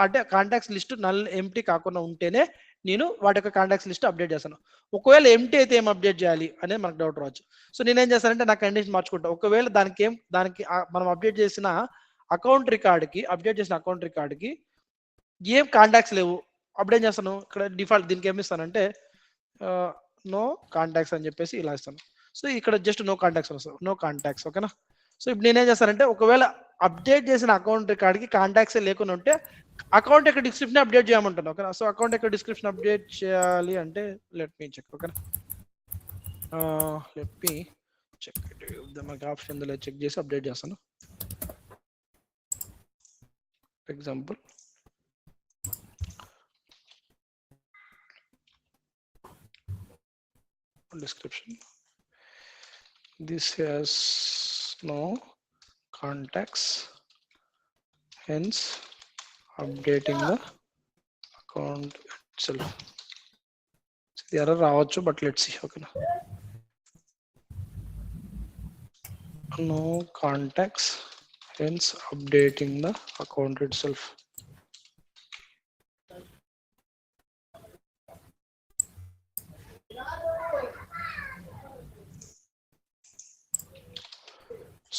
Speaker 1: అంటే కాంటాక్ట్స్ లిస్ట్ ఎంటీ కాకుండా ఉంటేనే నేను వాటి యొక్క కాంటాక్ట్స్ లిస్ట్ అప్డేట్ చేస్తాను. ఒకవేళ ఎంటీ అయితే ఏం అప్డేట్ చేయాలి అనేది మనకు డౌట్ రావచ్చు. సో నేనేం చేస్తానంటే నా కండిషన్ మార్చుకుంటా. ఒకవేళ దానికి మనం అప్డేట్ చేసిన అకౌంట్ రికార్డ్కి ఏం కాంటాక్ట్స్ లేవు, అప్పుడు ఏం చేస్తాను, ఇక్కడ డిఫాల్ట్ దీనికి ఏమి ఇస్తానంటే నో కాంటాక్ట్స్ అని చెప్పేసి ఇలా ఇస్తాను. సో ఇక్కడ జస్ట్ నో కాంటాక్ట్స్ వస్తాను, నో కాంటాక్ట్స్. ఓకేనా. సో ఇప్పుడు నేనేం చేస్తానంటే ఒకవేళ అప్డేట్ చేసిన అకౌంట్ రికార్డ్కి కాంటాక్ట్స్ లేకుండా ఉంటే అకౌంట్ యొక్క డిస్క్రిప్షన్ అప్డేట్ చేయమంటాను. ఓకేనా. సో అకౌంట్ యొక్క డిస్క్రిప్షన్ అప్డేట్ చేయాలి అంటే లెట్ మీ చెక్. ఓకేనా, లెట్ మీ చెక్. మనకి ఆప్షన్ ఉందో చెక్ చేసి అప్డేట్ చేస్తాను. Example description, this has no contacts, hence updating the account itself. The error రావచ్చు, but let's see. Okay, no contacts, hence updating the account itself.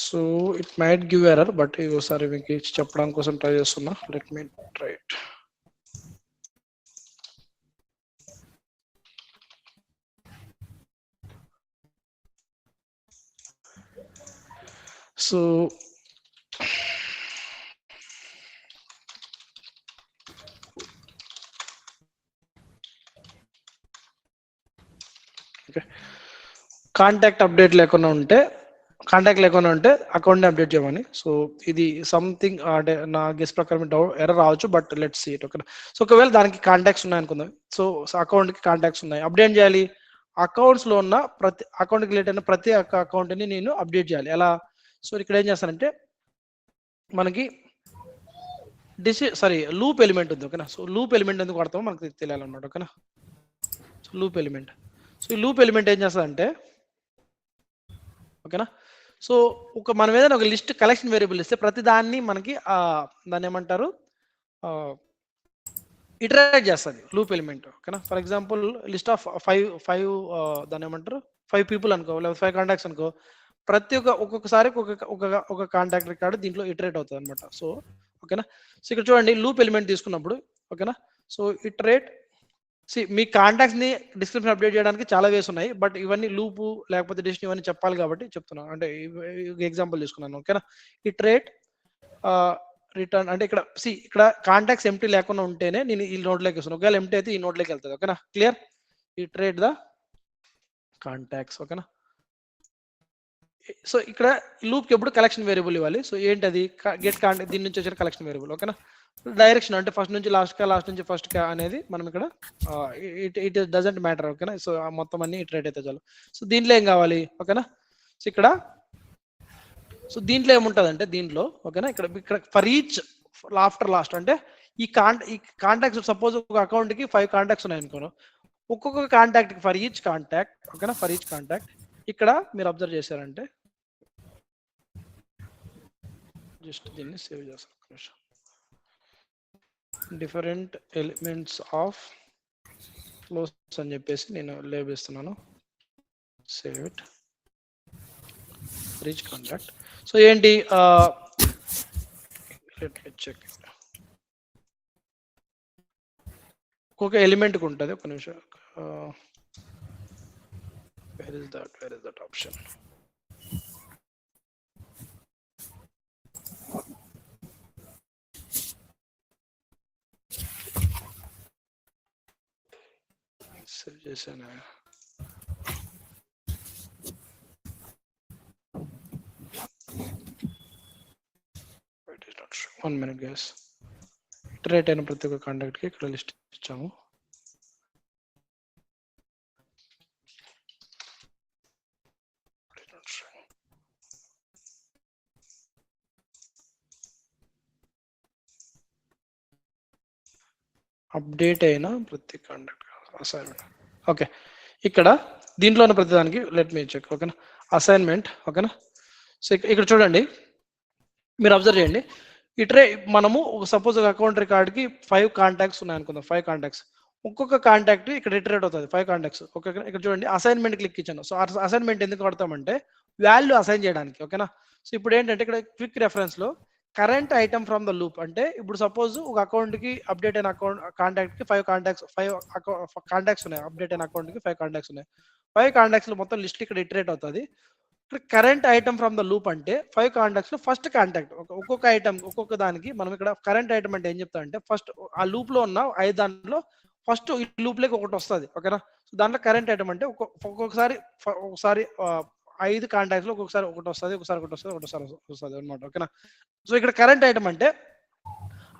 Speaker 1: So it might give error, but ఒకసారి మీకు చెప్పడానికి కోసం try చేస్తున్నా. Let me try it. So okay, contact లేకుండా ఉంటే అకౌంట్ని update చేయమని. సో ఇది సంథింగ్ అంటే నా గెస్ ప్రకారం ఎర్రర్ రావచ్చు, but let's see it. Okay. So ఒకవేళ దానికి కాంటాక్ట్స్ ఉన్నాయి అనుకుందాం. సో అకౌంట్కి కాంటాక్ట్స్ ఉన్నాయి, అప్డేట్ చేయాలి. అకౌంట్స్లో ఉన్న ప్రతి అకౌంట్కి రిలేట్ అయిన ప్రతి అకౌంట్ని నేను అప్డేట్ చేయాలి. ఎలా? సో ఇక్కడ ఏం చేస్తానంటే మనకి లూప్ ఎలిమెంట్ ఉంది. ఓకేనా. సో లూప్ ఎలిమెంట్ ఎందుకు వాడతామో మనకు తెలియాలన్నమాట. ఓకేనా. So loop element. సో ఈ లూప్ ఎలిమెంట్ ఏం చేస్తుందంటే, ఓకేనా, సో మనం ఏదైనా ఒక లిస్ట్ కలెక్షన్ వేరియబుల్ ఇస్తే ప్రతి దాన్ని మనకి దాన్ని ఏమంటారు, ఇటరేట్ చేస్తుంది లూప్ ఎలిమెంట్. ఓకేనా. For example list of five దాన్ని ఏమంటారు 5 పీపుల్ అనుకో, లేదా 5 కాంటాక్ట్స్ అనుకో, ప్రతి ఒక్కొక్కసారి ఒక కాంటాక్ట్ రికార్డు దీంట్లో ఇటరేట్ అవుతుంది అనమాట. సో ఓకేనా. సో ఇక్కడ చూడండి, లూప్ ఎలిమెంట్ తీసుకున్నప్పుడు, ఓకేనా, సో ఇటరేట్ మీ కాంటాక్ట్స్ ని డిస్క్రిప్షన్ అప్డేట్ చేయడానికి చాలా వేస్ ఉన్నాయి, బట్ ఇవన్నీ లూపు లేకపోతే డిస్ట్రిక్ట్ ఇవన్నీ చెప్పాలి కాబట్టి చెప్తున్నాను. అంటే ఎగ్జాంపుల్ తీసుకున్నాను. ఓకేనా. ఇటరేట్ రిటర్న్ అంటే ఇక్కడ కాంటాక్ట్స్ ఎంటీ లేకుండా ఉంటేనే నేను ఈ నోట్లోకి వస్తాను. ఒకవేళ ఎంటీ అయితే ఈ నోట్లోకి వెళ్తుంది. ఓకేనా, క్లియర్. Iterate the contacts. ఓకేనా. సో ఇక్కడ లూప్కి ఎప్పుడు కలెక్షన్ వేరియబుల్ ఇవ్వాలి. సో ఏంటది, గెట్ కాంటాక్ట్, దీని నుంచి వచ్చిన కలెక్షన్ వేరియబుల్. ఓకేనా. డైరెక్షన్ అంటే ఫస్ట్ నుంచి లాస్ట్ నుంచి ఫస్ట్ అనేది మనం ఇక్కడ ఇట్ డజంట్ మ్యాటర్. ఓకేనా. సో మొత్తం అన్ని ఇటరేట్ అయితే చాలు. సో దీంట్లో ఏం కావాలి, ఓకేనా. సో ఇక్కడ దీంట్లో ఏముంటుంది అంటే దీంట్లో, ఓకేనా, ఇక్కడ ఫర్ ఈచ్ ఆఫ్టర్ లాస్ట్ అంటే ఈ కాంటాక్ట్స్ సపోజ్ ఒక అకౌంట్ కి 5 కాంటాక్ట్స్ ఉన్నాయి అనుకోను, ఒక్కొక్క కాంటాక్ట్ కి ఫర్ ఈచ్ కాంటాక్ట్, ఓకేనా, ఫర్ ఈచ్ కాంటాక్ట్ ఇక్కడ మీరు అబ్జర్వ్ చేశారంటే జస్ట్ దీన్ని సేవ్ చేస్తాను. డిఫరెంట్ ఎలిమెంట్స్ ఆఫ్ ఫ్లోస్ అని చెప్పేసి నేను లేబుల్ ఇస్తున్నాను. Save it, reach contact. So ఏంటి, చెక్ ఒక్కొక్క ఎలిమెంట్కి ఉంటుంది. ఒక నిమిషం, where is that option. Save చేశాను. One minute guys. ఇటరేట్ అయిన ప్రతి ఒక్క కాంటాక్ట్కి ఇక్కడ లిస్ట్ ఇచ్చాము. అప్డేట్ అయిన ప్రతి కాంటాక్ట్ అసైన్మెంట్. ఓకే, ఇక్కడ దీంట్లో ఉన్న ప్రతిదానికి లెట్ మీ చెక్. ఓకేనా, అసైన్మెంట్. ఓకేనా, సో ఇక్కడ చూడండి, మీరు అబ్జర్వ్ చేయండి. మనము సపోజ్ అకౌంట్ రికార్డ్కి 5 కాంటాక్ట్స్ ఉన్నాయి అనుకుందాం, 5 కాంటాక్ట్స్. ఒక్కొక్క కాంటాక్ట్ ఇక్కడ ఇటరేట్ అవుతుంది, 5 కాంటాక్ట్స్. ఓకే, ఇక్కడ చూడండి అసైన్మెంట్ క్లిక్ ఇచ్చాను. సో అసైన్మెంట్ ఎందుకు వాడతామంటే వాల్యూ అసైన్ చేయడానికి. ఓకేనా, సో ఇప్పుడు ఏంటంటే ఇక్కడ క్విక్ రెఫరెన్స్ లో current item from the loop అంటే ఇప్పుడు సపోజ్ ఒక అకౌంట్ కి అప్డేట్ అయిన అకౌంట్ కాంటాక్ట్ కి 5 కాంటాక్ట్స్ ఉన్నాయి. అప్డేట్ అయిన అకౌంట్ కి 5 కాంటాక్ట్స్ ఉన్నాయి. 5 కాంటాక్ట్స్ లో మొత్తం లిస్ట్ ఇక్కడ ఇటరేట్ అవుతుంది. ఇక్కడ current item from the loop అంటే 5 కాంటాక్ట్స్ లో ఫస్ట్ కాంటాక్ట్ ఒక్కొక్క ఐటమ్, ఒక్కొక్క దానికి మనం ఇక్కడ కరెంట్ ఐటమ్ అంటే ఏం చెప్తా అంటే ఫస్ట్ ఆ లూప్ లో ఉన్న 5 దాంట్లో ఫస్ట్ ఈ లూప్ లోకి ఒకటి వస్తుంది. ఓకేనా, సో దాంట్లో కరెంట్ ఐటమ్ అంటే ఒకసారి 5 కాంటాక్ట్స్ లో ఒక్కొక్కసారి ఒకటి వస్తుంది, ఒకటి వస్తుంది అనమాట. ఓకేనా, సో ఇక్కడ కరెంట్ ఐటమ్ అంటే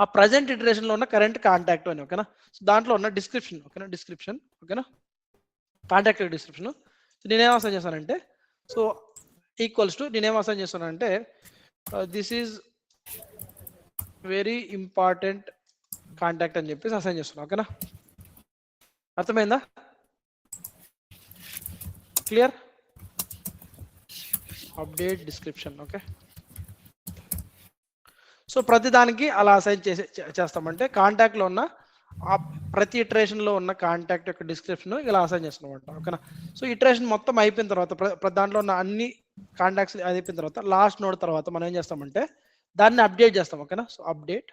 Speaker 1: ఆ ప్రజెంట్ ఇటరేషన్ లో ఉన్న కరెంట్ కాంటాక్ట్ అని. ఓకేనా, సో దాంట్లో ఉన్న డిస్క్రిప్షన్. ఓకేనా, డిస్క్రిప్షన్. ఓకేనా, కాంటాక్ట్ డిస్క్రిప్షన్. సో నేనేం అసైన్ చేస్తానంటే, సో ఈక్వల్స్ టు నేనేం అసైన్ చేస్తానంటే this is very important contact అని చెప్పేసి అసైన్ చేస్తున్నాను. ఓకేనా, అర్థమైందా? Clear? Update description. Okay, so ప్రతి దానికి అలా అసైన్ చేస్తామంటే కాంటాక్ట్ లో ఉన్న ప్రతి ఇటరేషన్ లో ఉన్న కాంటాక్ట్ యొక్క డిస్క్రిప్షన్ ఇలా అసైన్ చేస్తున్నాం అనమాట. ఓకేనా, సో ఇటరేషన్ మొత్తం అయిపోయిన తర్వాత దాంట్లో ఉన్న అన్ని కాంటాక్ట్స్ అయిపోయిన తర్వాత లాస్ట్ నోడ్ తర్వాత మనం ఏం చేస్తామంటే దాన్ని అప్డేట్ చేస్తాం. ఓకేనా, సో అప్డేట్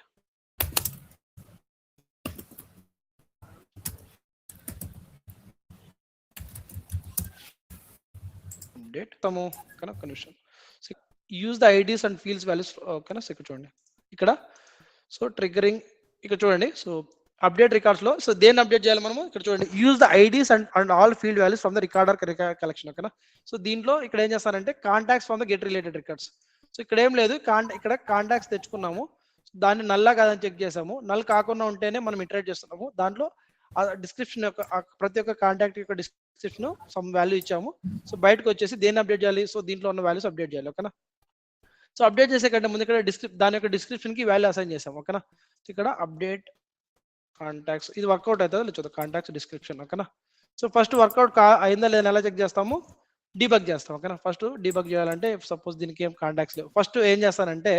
Speaker 1: తాము. ఓకేనా, conversion use the IDs and fields values. ఓకేనా, సో ఇక్కడ చూడండి, ఇక్కడ సో ట్రిగరింగ్ ఇక్కడ చూడండి. సో అప్డేట్ రికార్డ్స్ లో సో దేన్ని అప్డేట్ చేయాలి మనము? ఇక్కడ చూడండి, use the IDs and all field values from the recorder collection. ఓకేనా, సో దీంట్లో ఇక్కడ ఏం చేస్తారంటే contacts from the get related records. So ఇక్కడ ఏం లేదు, ఇక్కడ కాంటాక్ట్స్ తెచ్చుకున్నాము, దాన్ని నల్లా కాదని చెక్ చేసాము. నల్ కాకుండా ఉంటేనే మనం ఇటరేట్ చేస్తున్నాము. దాంట్లో డిస్క్రిప్షన్ యొక్క ప్రతి ఒక్క కాంటాక్ట్ యొక్క డిస్క్రిప్షన్ సమ్ వాల్యూ ఇచ్చాము. సో బయటకు వచ్చేసి దేన్ని అప్డేట్ చేయాలి? సో దీంట్లో ఉన్న వాల్యూస్ అప్డేట్ చేయాలి. ఓకేనా, సో అప్డేట్ చేసే కంటే ముందు ఇక్కడ దాని యొక్క డిస్క్రిప్షన్ కి వాల్యూ అసైన్ చేసాం. ఓకేనా, ఇక్కడ అప్డేట్ కాంటాక్ట్స్ ఇది వర్కౌట్ అవుతుందో లేదు కాంటాక్ట్స్ డిస్క్రిప్షన్. ఓకేనా, సో ఫస్ట్ వర్కౌట్ అయిందా లేదా ఎలా చెక్ చేస్తాము? డీబగ్ చేస్తాం. ఓకేనా, ఫస్ట్ డీబగ్ చేయాలంటే సపోజ్ దీనికి ఏం కాంటాక్ట్స్ లేవు, ఫస్ట్ ఏం చేస్తానంటే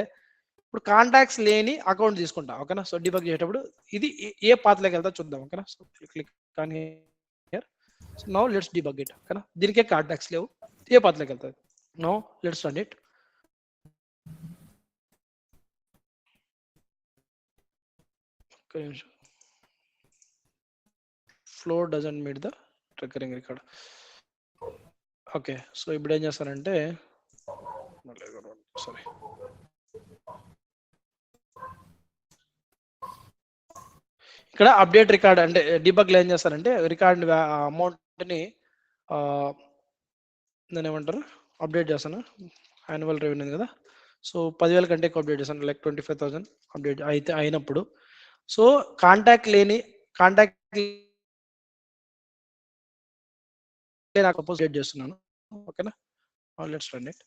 Speaker 1: ఇప్పుడు కాంటాక్ట్స్ లేని అకౌంట్ తీసుకుంటా. ఓకేనా, సో డీబగ్ చేసేటప్పుడు ఇది ఏ పాత్రలోకి వెళ్తా చూద్దాం. ఓకేనా, so click on here. So now let's debug it. ఓకేనా, దీనికే కాంటాక్ట్స్ లేవు, ఏ పాత్రలోకి వెళ్తుంది? Now let's run it. Flow doesn't meet the triggering record. Okay, so ఇప్పుడు ఏం చేస్తానంటే సారీ ఇక్కడ అప్డేట్ రికార్డ్ అంటే డీబగ్ లో ఏం చేస్తారంటే రికార్డ్ అమౌంట్ ని దాన్ని ఏమంటారు అప్డేట్ చేస్తాను. యాన్యువల్ రెవెన్యూ కదా, సో 10,000 కంటే ఎక్కువ అప్డేట్ చేస్తాను, లైక్ 25,000 అప్డేట్ అయితే అయినప్పుడు. సో కాంటాక్ట్ నాకు అప్డేట్ చేస్తున్నాను. ఓకేనా, లెట్స్ రన్ ఇట్.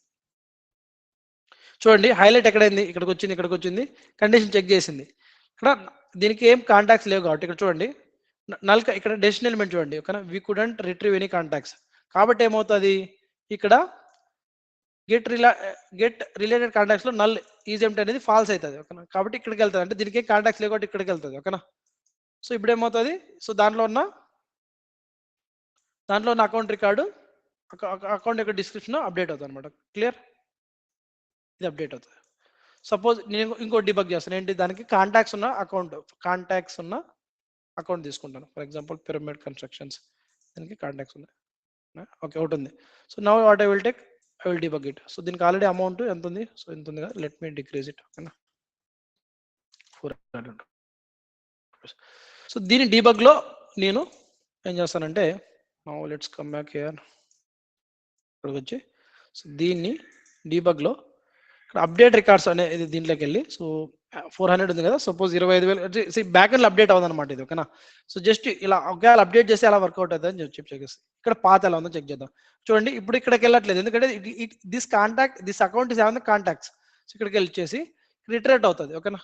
Speaker 1: చూడండి హైలైట్ ఎక్కడైంది? ఇక్కడికి వచ్చింది కండిషన్ చెక్ చేసింది. ఇక్కడ దీనికి ఏం కాంటాక్ట్స్ లేవు కాబట్టి ఇక్కడ చూడండి ఇక్కడ డెసిషన్ ఎలిమెంట్ చూడండి. ఓకేనా, we couldn't retrieve any contacts కాబట్టి ఏమవుతుంది ఇక్కడ గెట్ రిలేటెడ్ కాంటాక్ట్స్ లో నల్ ఈజ్ ఎంప్టీ అనేది ఫాల్స్ అవుతుంది. ఓకేనా, కాబట్టి ఇక్కడికి వెళ్తుంది, అంటే దీనికి ఏం కాంటాక్ట్స్ లేవు కాబట్టి ఇక్కడికి వెళ్తుంది. ఓకేనా, సో ఇప్పుడు ఏమవుతుంది? సో దాంట్లో ఉన్న అకౌంట్ రికార్డు అకౌంట్ యొక్క డిస్క్రిప్షన్ అప్డేట్ అవుతుంది అనమాట. క్లియర్? ఇది అప్డేట్ అవుతుంది. సపోజ్ నేను ఇంకో డిబగ్ చేస్తాను ఏంటి, దానికి కాంటాక్ట్స్ ఉన్న అకౌంట్ తీసుకుంటాను. ఫర్ ఎగ్జాంపుల్ పిరమిడ్ కన్స్ట్రక్షన్స్, దానికి కాంటాక్ట్స్ ఉన్నాయి. ఓకే, ఒకటి ఉంది. So now what I will take, I will debug it. So దీనికి ఆల్రెడీ అమౌంట్ ఎంత ఉంది? సో ఎంత ఉంది కదా, లెట్ మీ డిక్రీజ్ ఇట్. ఓకేనా, 400. సో దీని డీబగ్ లో నేను ఏం చేస్తానంటే now let's come back here. ఇక్కడికి వచ్చి సో దీన్ని డీబగ్ లో అప్డేట్ రికార్డ్స్ అనేది దీంట్లోకి వెళ్ళి సో 400 ఉంది కదా, సపోజ్ 25,000 బ్యాక్ ఎండ్ అప్డేట్ అవుతుంది అనమాట ఇది. ఓకేనా, సో జస్ట్ ఇలా ఒకవేళ అప్డేట్ చేస్తే అలా వర్కౌట్ అవుతుంది అని చెక్ చేస్తాం. ఇక్కడ పాత ఎలా ఉందో చెక్ చేద్దాం. చూడండి ఇప్పుడు ఇక్కడికి వెళ్ళట్లేదు, ఎందుకంటే this account is having contacts. So ఇక్కడికి వెళ్ళి చేసి రిటరేట్ అవుతుంది. ఓకేనా,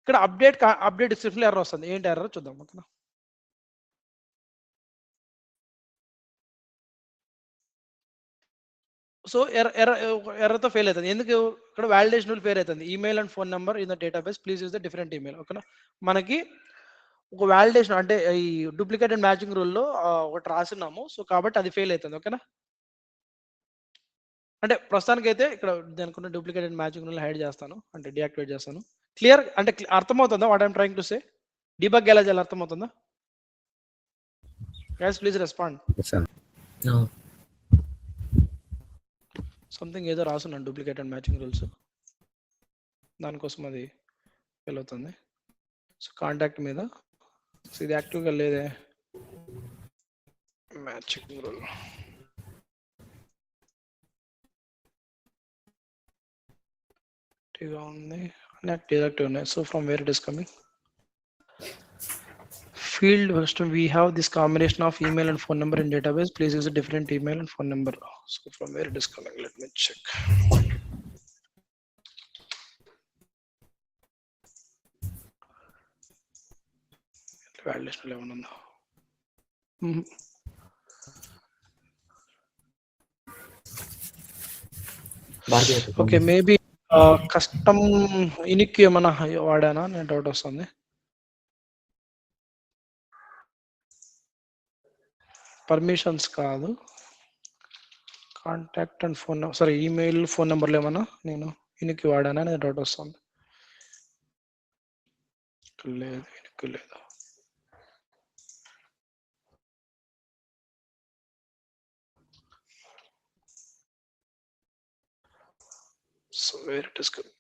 Speaker 1: ఇక్కడ అప్డేట్ డిస్క్రిప్షన్ ఎర్రర్ వస్తుంది. ఏంటి ఎర్రర్ చూద్దాం. ఓకేనా, సో ఎర్రతో ఫెయిల్ అవుతుంది. ఎందుకు? ఇక్కడ వాలిడేషన్ రూల్ ఫెయిల్ అవుతుంది. Email and phone number in the database please use the different email. ఓకేనా? మనకి ఒక వాలిడేషన్ అంటే ఈ డూప్లికేట్ అండ్ మ్యాచింగ్ రూల్‌లో ఒకటి రాసున్నాము. సో కాబట్టి అది ఫెయిల్ అవుతుంది. ఓకేనా? అంటే ప్రస్తుతానికైతే ఇక్కడ దానికున్న డూప్లికేట్ అండ్ మ్యాచింగ్ రూల్‌ని హైడ్ చేస్తాను. అంటే డీయాక్టివేట్ చేస్తాను. క్లియర్ అంటే అర్థమవుతుందా what I am trying to say? Debug ఎలా చేయాలో అర్థమవుతుందా? Guys please respond. సంథింగ్ ఏదో రాసున్నాను డూప్లికేట్ అండ్ మ్యాచింగ్ రూల్స్. దానికోసం అది ఫెయిల్ అవుతుంది. సో కాంటాక్ట్ మీద సో ఇది యాక్టివ్‌గా లేదే. Matching rule. యాక్టివ్‌గా ఉంది. డీయాక్టివ్ ఉన్నాయి. So from where it is coming? Field first we have this combination of email and phone number in database. Please use a different email and phone number. So from where it is coming, let me check. Validation 11 ఉందా? Okay maybe custom ఇనిక్ ఏమన్నా వాడానా నేను doubt వస్తుంది. Permissions కాదు, contact and phone sorry email phone నెంబర్లు ఏమన్నా నేను ఇనిక్ వాడానా అనేది doubt వస్తుంది. లేదు ఇనిక్ లేదు. So where it is coming?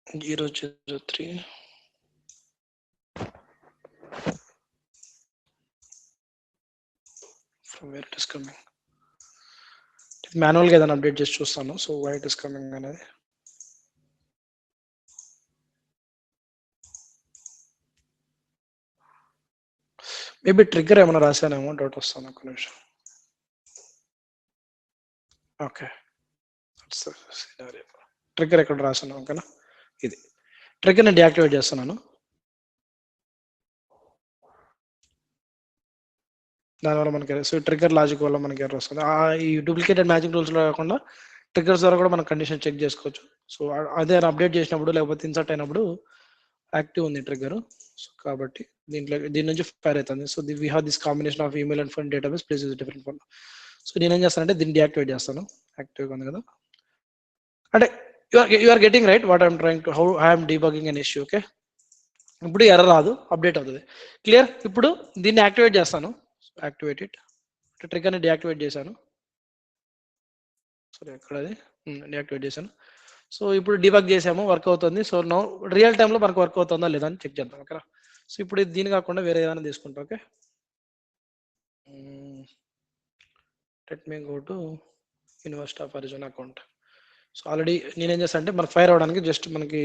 Speaker 1: 003. From where it is coming? మాన్యువల్గా ఏదైనా అప్డేట్ చేసి చూస్తాను. So why it is coming అనేది. మేబీ ట్రిగ్గర్ ఏమైనా రాశానేమో డౌట్ వస్తాను. ఒక నిమిషం. ఓకే ట్రిగ్గర్ ఎక్కడ రాశాను? ఓకేనా, ఇది ట్రిగ్గర్ నేను డియాక్టివేట్ చేస్తున్నాను. దానివల్ల మనకి సో ట్రిగ్గర్ లాజిక్ వల్ల మనకి ఎర్రర్ వస్తుంది. ఈ డూప్లికేటెడ్ మ్యాచింగ్ రూల్స్లో కాకుండా ట్రిగ్గర్స్ ద్వారా కూడా మనం కండిషన్ చెక్ చేసుకోవచ్చు. సో అదే అప్డేట్ చేసినప్పుడు లేకపోతే ఇన్సర్ట్ అయినప్పుడు యాక్టివ్ ఉంది ట్రిగ్గర్. సో కాబట్టి దీని నుంచి ఫైర్ అవుతుంది. So we have this combination of email and phone database place is different phone. So నేను ఏం చేస్తానంటే దీన్ని డియాక్టివేట్ చేస్తాను. యాక్టివ్గా ఉంది కదా, అంటే you are getting right what I'm trying to how I'm debugging an issue. Okay, ఇప్పుడు ఎర్రర్ రాదు, అప్డేట్ అవుతుంది. క్లియర్. ఇప్పుడు దీన్ని యాక్టివేట్ చేస్తాను. Activate it. ట్రిగ్గర్ని డియాక్టివేట్ చేశాను. సరే ఎక్కడది డియాక్టివేట్ చేశాను. సో ఇప్పుడు డిబగ్ చేసాము, వర్క్ అవుతుంది. సో నో రియల్ టైంలో మనకు వర్క్ అవుతుందా లేదా అని చెక్ చేద్దాం. ఓకేనా. సో ఇప్పుడు దీని కాకుండా వేరే ఏదైనా తీసుకుంటా. Okay, let me go to university of Arizona account. So already నేనేం చేస్తాను అంటే మనకు ఫైర్ అవడానికి జస్ట్ మనకి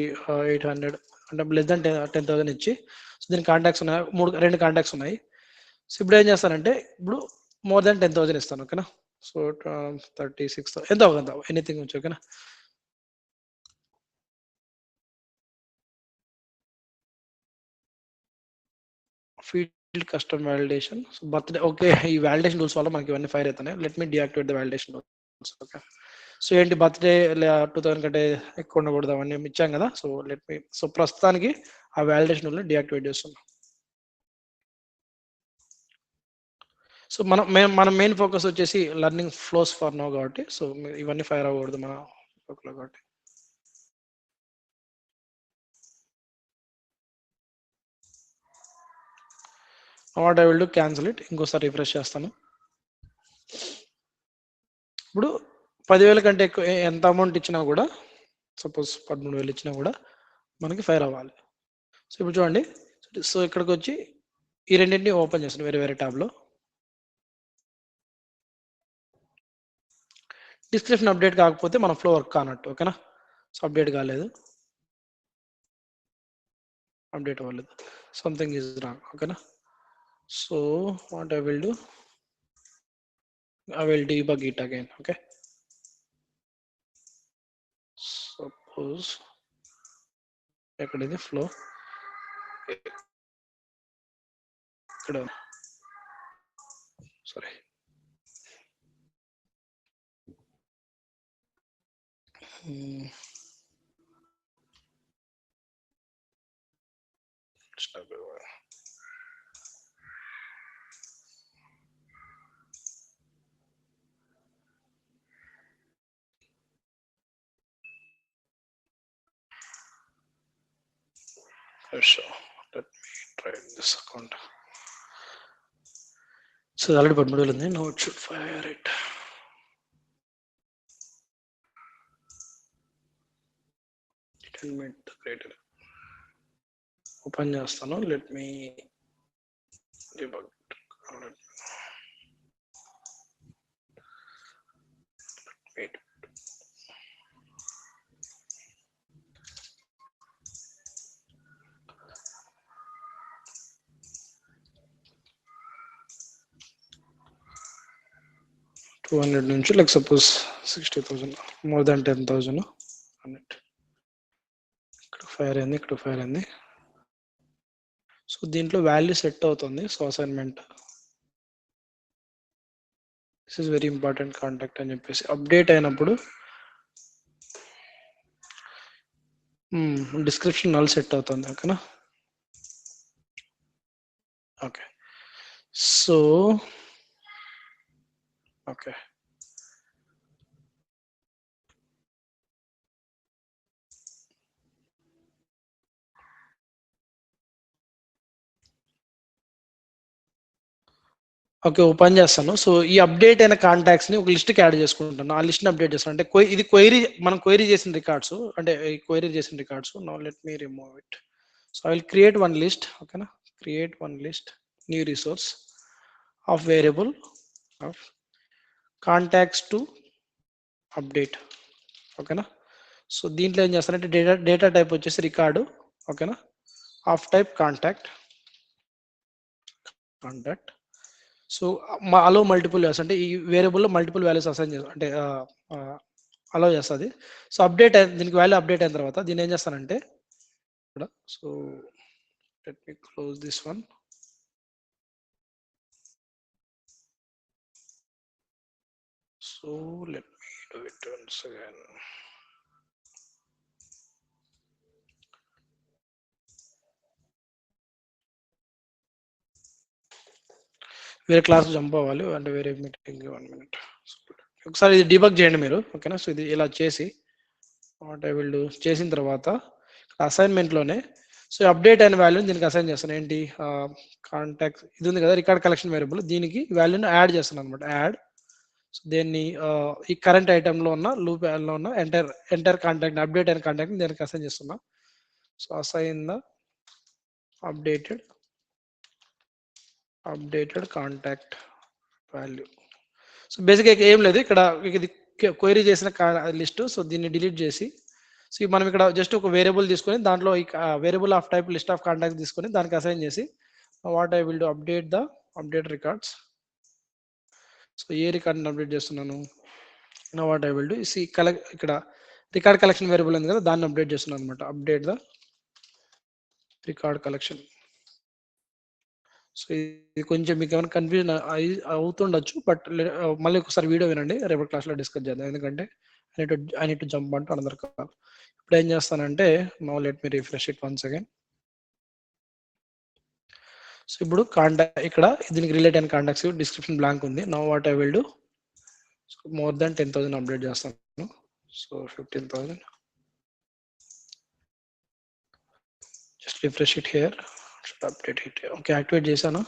Speaker 1: 800 అంటే లెస్ దాన్ 10,000 ఇచ్చి, సో దీని కాంటాక్ట్స్ ఉన్నాయి, రెండు కాంటాక్ట్స్ ఉన్నాయి. సో ఇప్పుడు ఏం చేస్తానంటే ఇప్పుడు మోర్ దాన్ 10,000 ఇస్తాను. ఓకేనా. సో 36 ఎంత అవుతుందా ఎనీథింగ్ వచ్చి. ఓకేనా. Field custom validation. So birthday. Okay, ఈ వాలిడేషన్ రూల్స్ వల్ల మనకి ఇవన్నీ ఫైర్ అవుతున్నాయి. Let me deactivate the validation rules. Okay, so ఏంటి బర్త్డే 2000 కంటే ఎక్కువ ఉండకూడదు అవన్నీ ఇచ్చాం కదా. సో లెట్ మీ సో ప్రస్తుతానికి ఆ వాలిడేషన్ రూల్ని డియాక్టివేట్ చేస్తున్నాం. సో మన మెయిన్ ఫోకస్ వచ్చేసి లర్నింగ్ ఫ్లోస్ ఫర్ నో కాబట్టి సో ఇవన్నీ ఫైర్ అవ్వకూడదు మన కాబట్టి. What I will do cancel it. ఇంకోసారి రిఫ్రెష్ చేస్తాను. ఇప్పుడు 10,000 కంటే ఎక్కువ ఎంత అమౌంట్ ఇచ్చినా కూడా, సపోజ్ 13,000 ఇచ్చినా కూడా మనకి ఫైర్ అవ్వాలి. సో ఇప్పుడు చూడండి. సో ఇక్కడికి వచ్చి ఈ రెండింటిని ఓపెన్ చేస్తాను వేరే వేరే ట్యాబ్లో. డిస్క్రిప్షన్ అప్డేట్ కాకపోతే మన ఫ్లో వర్క్ కానట్టు. ఓకేనా. సో అప్డేట్ కాలేదు, అప్డేట్ అవ్వలేదు, సంథింగ్ ఈజ్ రాంగ్. ఓకేనా. So what I will do, I will debug it again. Okay, suppose ekkada flow ikkada sorry Sure. Let me try this account. So already permitted in there. Now it should fire it. Content creator. Open chestanu. Let me debug. Wait. $200 నుంచి like suppose 60,000 more than 10,000 on it. ఇక్కడ fire అయింది, ఇక్కడ fire అయింది. So దీంట్లో value set అవుతుంది. So assignment this is very important contact అని చెప్పేసి update అయినప్పుడు డిస్క్రిప్షన్ నల్ సెట్ అవుతుంది. ఓకేనా? Okay. So okay, okay open చేస్తాను. సో ఈ అప్డేట్ అయిన కాంటాక్ట్స్ ని ఒక లిస్ట్కి యాడ్ చేసుకుంటాను. ఆ లిస్ట్ ని అప్డేట్ చేస్తాను. అంటే ఇది క్వైరీ, మనం క్వైరీ చేసిన రికార్డ్స్, అంటే క్వైరీ చేసిన records. Now let me remove it. So I will create one list. ఓకేనా? Create one list, new resource of variable of contacts to update. ఓకేనా? సో దీంట్లో ఏం చేస్తానంటే డేటా టైప్ వచ్చేసి రికార్డు. ఓకేనా? Of type contact. So allow multiple values, అంటే ఈ వేరియబుల్లో multiple values assign చేస్తాం, అంటే అలో చేస్తుంది. సో అప్డేట్ దీనికి వాల్యూ అప్డేట్ అయిన తర్వాత దీన్ని ఏం చేస్తానంటే ఇక్కడ, so let me close this one. So let me do it once again. వేరే క్లాస్ జంప్ అవ్వాలి, అంటే వేరే మీటింగ్ 1 minute. ఒకసారి ఇది డిబగ్ చేయండి మీరు. ఓకేనా? సో ఇది ఇలా చేసి వాట్ ఐ విల్ డూ, చేసిన తర్వాత అసైన్మెంట్లోనే సో అప్డేట్ అయిన వాల్యూని దీనికి అసైన్ చేస్తాను. ఏంటి, కాంటాక్ట్ ఇది ఉంది కదా, రికార్డ్ కలెక్షన్ వేరియబుల్, దీనికి వాల్యూని యాడ్ చేస్తాను అనమాట. యాడ్. సో దీన్ని ఈ కరెంట్ ఐటెంలో ఉన్న లూప్ లో ఉన్న ఎంటర్ కాంటాక్ట్, అప్డేట్ అయిన కాంటాక్ట్ దీనికి అసైన్ చేస్తున్నా. So assign the updated contact value. So బేసిక్గా ఏం లేదు ఇక్కడ, ఇది క్వైరీ చేసిన లిస్ట్. సో దీన్ని డిలీట్ చేసి, సో మనం ఇక్కడ జస్ట్ ఒక వేరియబుల్ తీసుకొని దాంట్లో variable of type list of contacts తీసుకొని దానికి అసైన్ చేసి what I will do, update records. So ఏ రికార్డ్ని అప్డేట్ చేస్తున్నాను, వాట్ ఐ విల్ డూ, ఇక్కడ రికార్డ్ కలెక్షన్ వేరియబుల్ ఉంది కదా, దాన్ని అప్డేట్ చేస్తున్నాను అనమాట. Update the record collection. So ఇది కొంచెం మీకు ఏమైనా కన్ఫ్యూజన్ అవుతుండొచ్చు, బట్ మళ్ళీ ఒకసారి వీడియో వినండి, రేపటి క్లాస్లో డిస్కస్ చేద్దాం. ఎందుకంటే I need to jump onto another call. ఇప్పుడు ఏం చేస్తానంటే now let me refresh it once again. So ఇప్పుడు ఇక్కడ దీనికి రిలేట్ అయిన కాంటాక్ట్స్ డిస్క్రిప్షన్ బ్లాంక్ ఉంది. Now what I will do, so more than 10,000 update చేస్తాను. So 15,000. Just refresh it here, update it. Okay, activate చేశాను.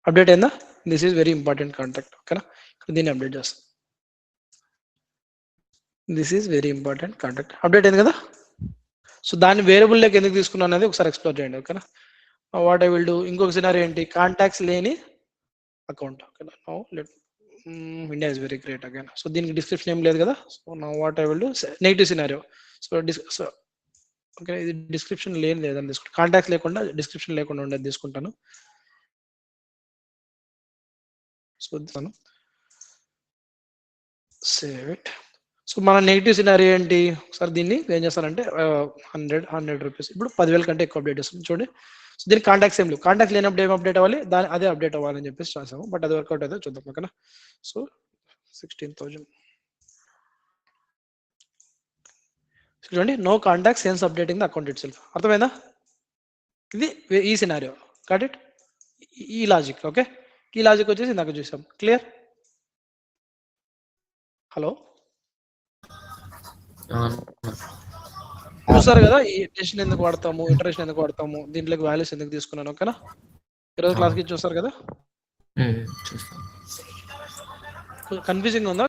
Speaker 1: అప్డేట్ అయిందా? This is very important contact. ఓకేనా? ఇక్కడ దీన్ని అప్డేట్ చేస్తాను. This is very important contact. Update అయింది కదా? So దాన్ని వేరియబుల్ లెక్క ఎందుకు తీసుకున్నాను అనేది ఒకసారి ఎక్స్ప్లోర్ చేయండి. ఓకేనా? వాట్ ఐ విల్ డూ, ఇంకొక సినారియో ఏంటి, కాంటాక్ట్స్ లేని అకౌంట్. ఓకేనా? Now let India is very great again. So దీనికి డిస్క్రిప్షన్ ఏం లేదు కదా. So now what I will do, negative scenario. So okay, ఇది డిస్క్రిప్షన్ లేదని తీసుకుంటాను. కాంటాక్ట్స్ లేకుండా, డిస్క్రిప్షన్ లేకుండా ఉండేది తీసుకుంటాను. So save it. సో మన నెగిటివ్ సినారియో ఏంటి, ఒకసారి దీన్ని ఏం చేస్తానంటే 100 రూపీస్, ఇప్పుడు 10,000 కంటే ఎక్కువ అప్డేట్ చేస్తాను. చూడండి, సో దీనికి కాంటాక్ట్స్ ఏం లేవు. కాంటాక్ట్స్ లేనప్పుడు ఏం అప్డేట్ అవ్వాలి, అదే అప్డేట్ అవ్వాలని చెప్పేసి రాసాము. బట్ అది వర్కౌట్ అయితే చూద్దాం. ఓకేనా? సో 16,000. చూడండి, no contact sense updating the account itself. అర్థమైందా? ఇది ఈ సినారియో. Got it? ఈ లాజిక్. ఓకే, ఈ లాజిక్ వచ్చేసి ఇందాక చూసాం. క్లియర్? హలో, చూసారు కదా ఈ డెసిషన్ ఎందుకు వాడతాము, ఇటరేషన్ ఎందుకు వాడతాము, దీంట్లోకి వాల్యూస్ ఎందుకు తీసుకున్నాను. ఓకేనా? ఈరోజు క్లాస్కి చూసారు కదా.
Speaker 2: చూస్తాం.
Speaker 1: కన్ఫ్యూజింగ్ ఉందా?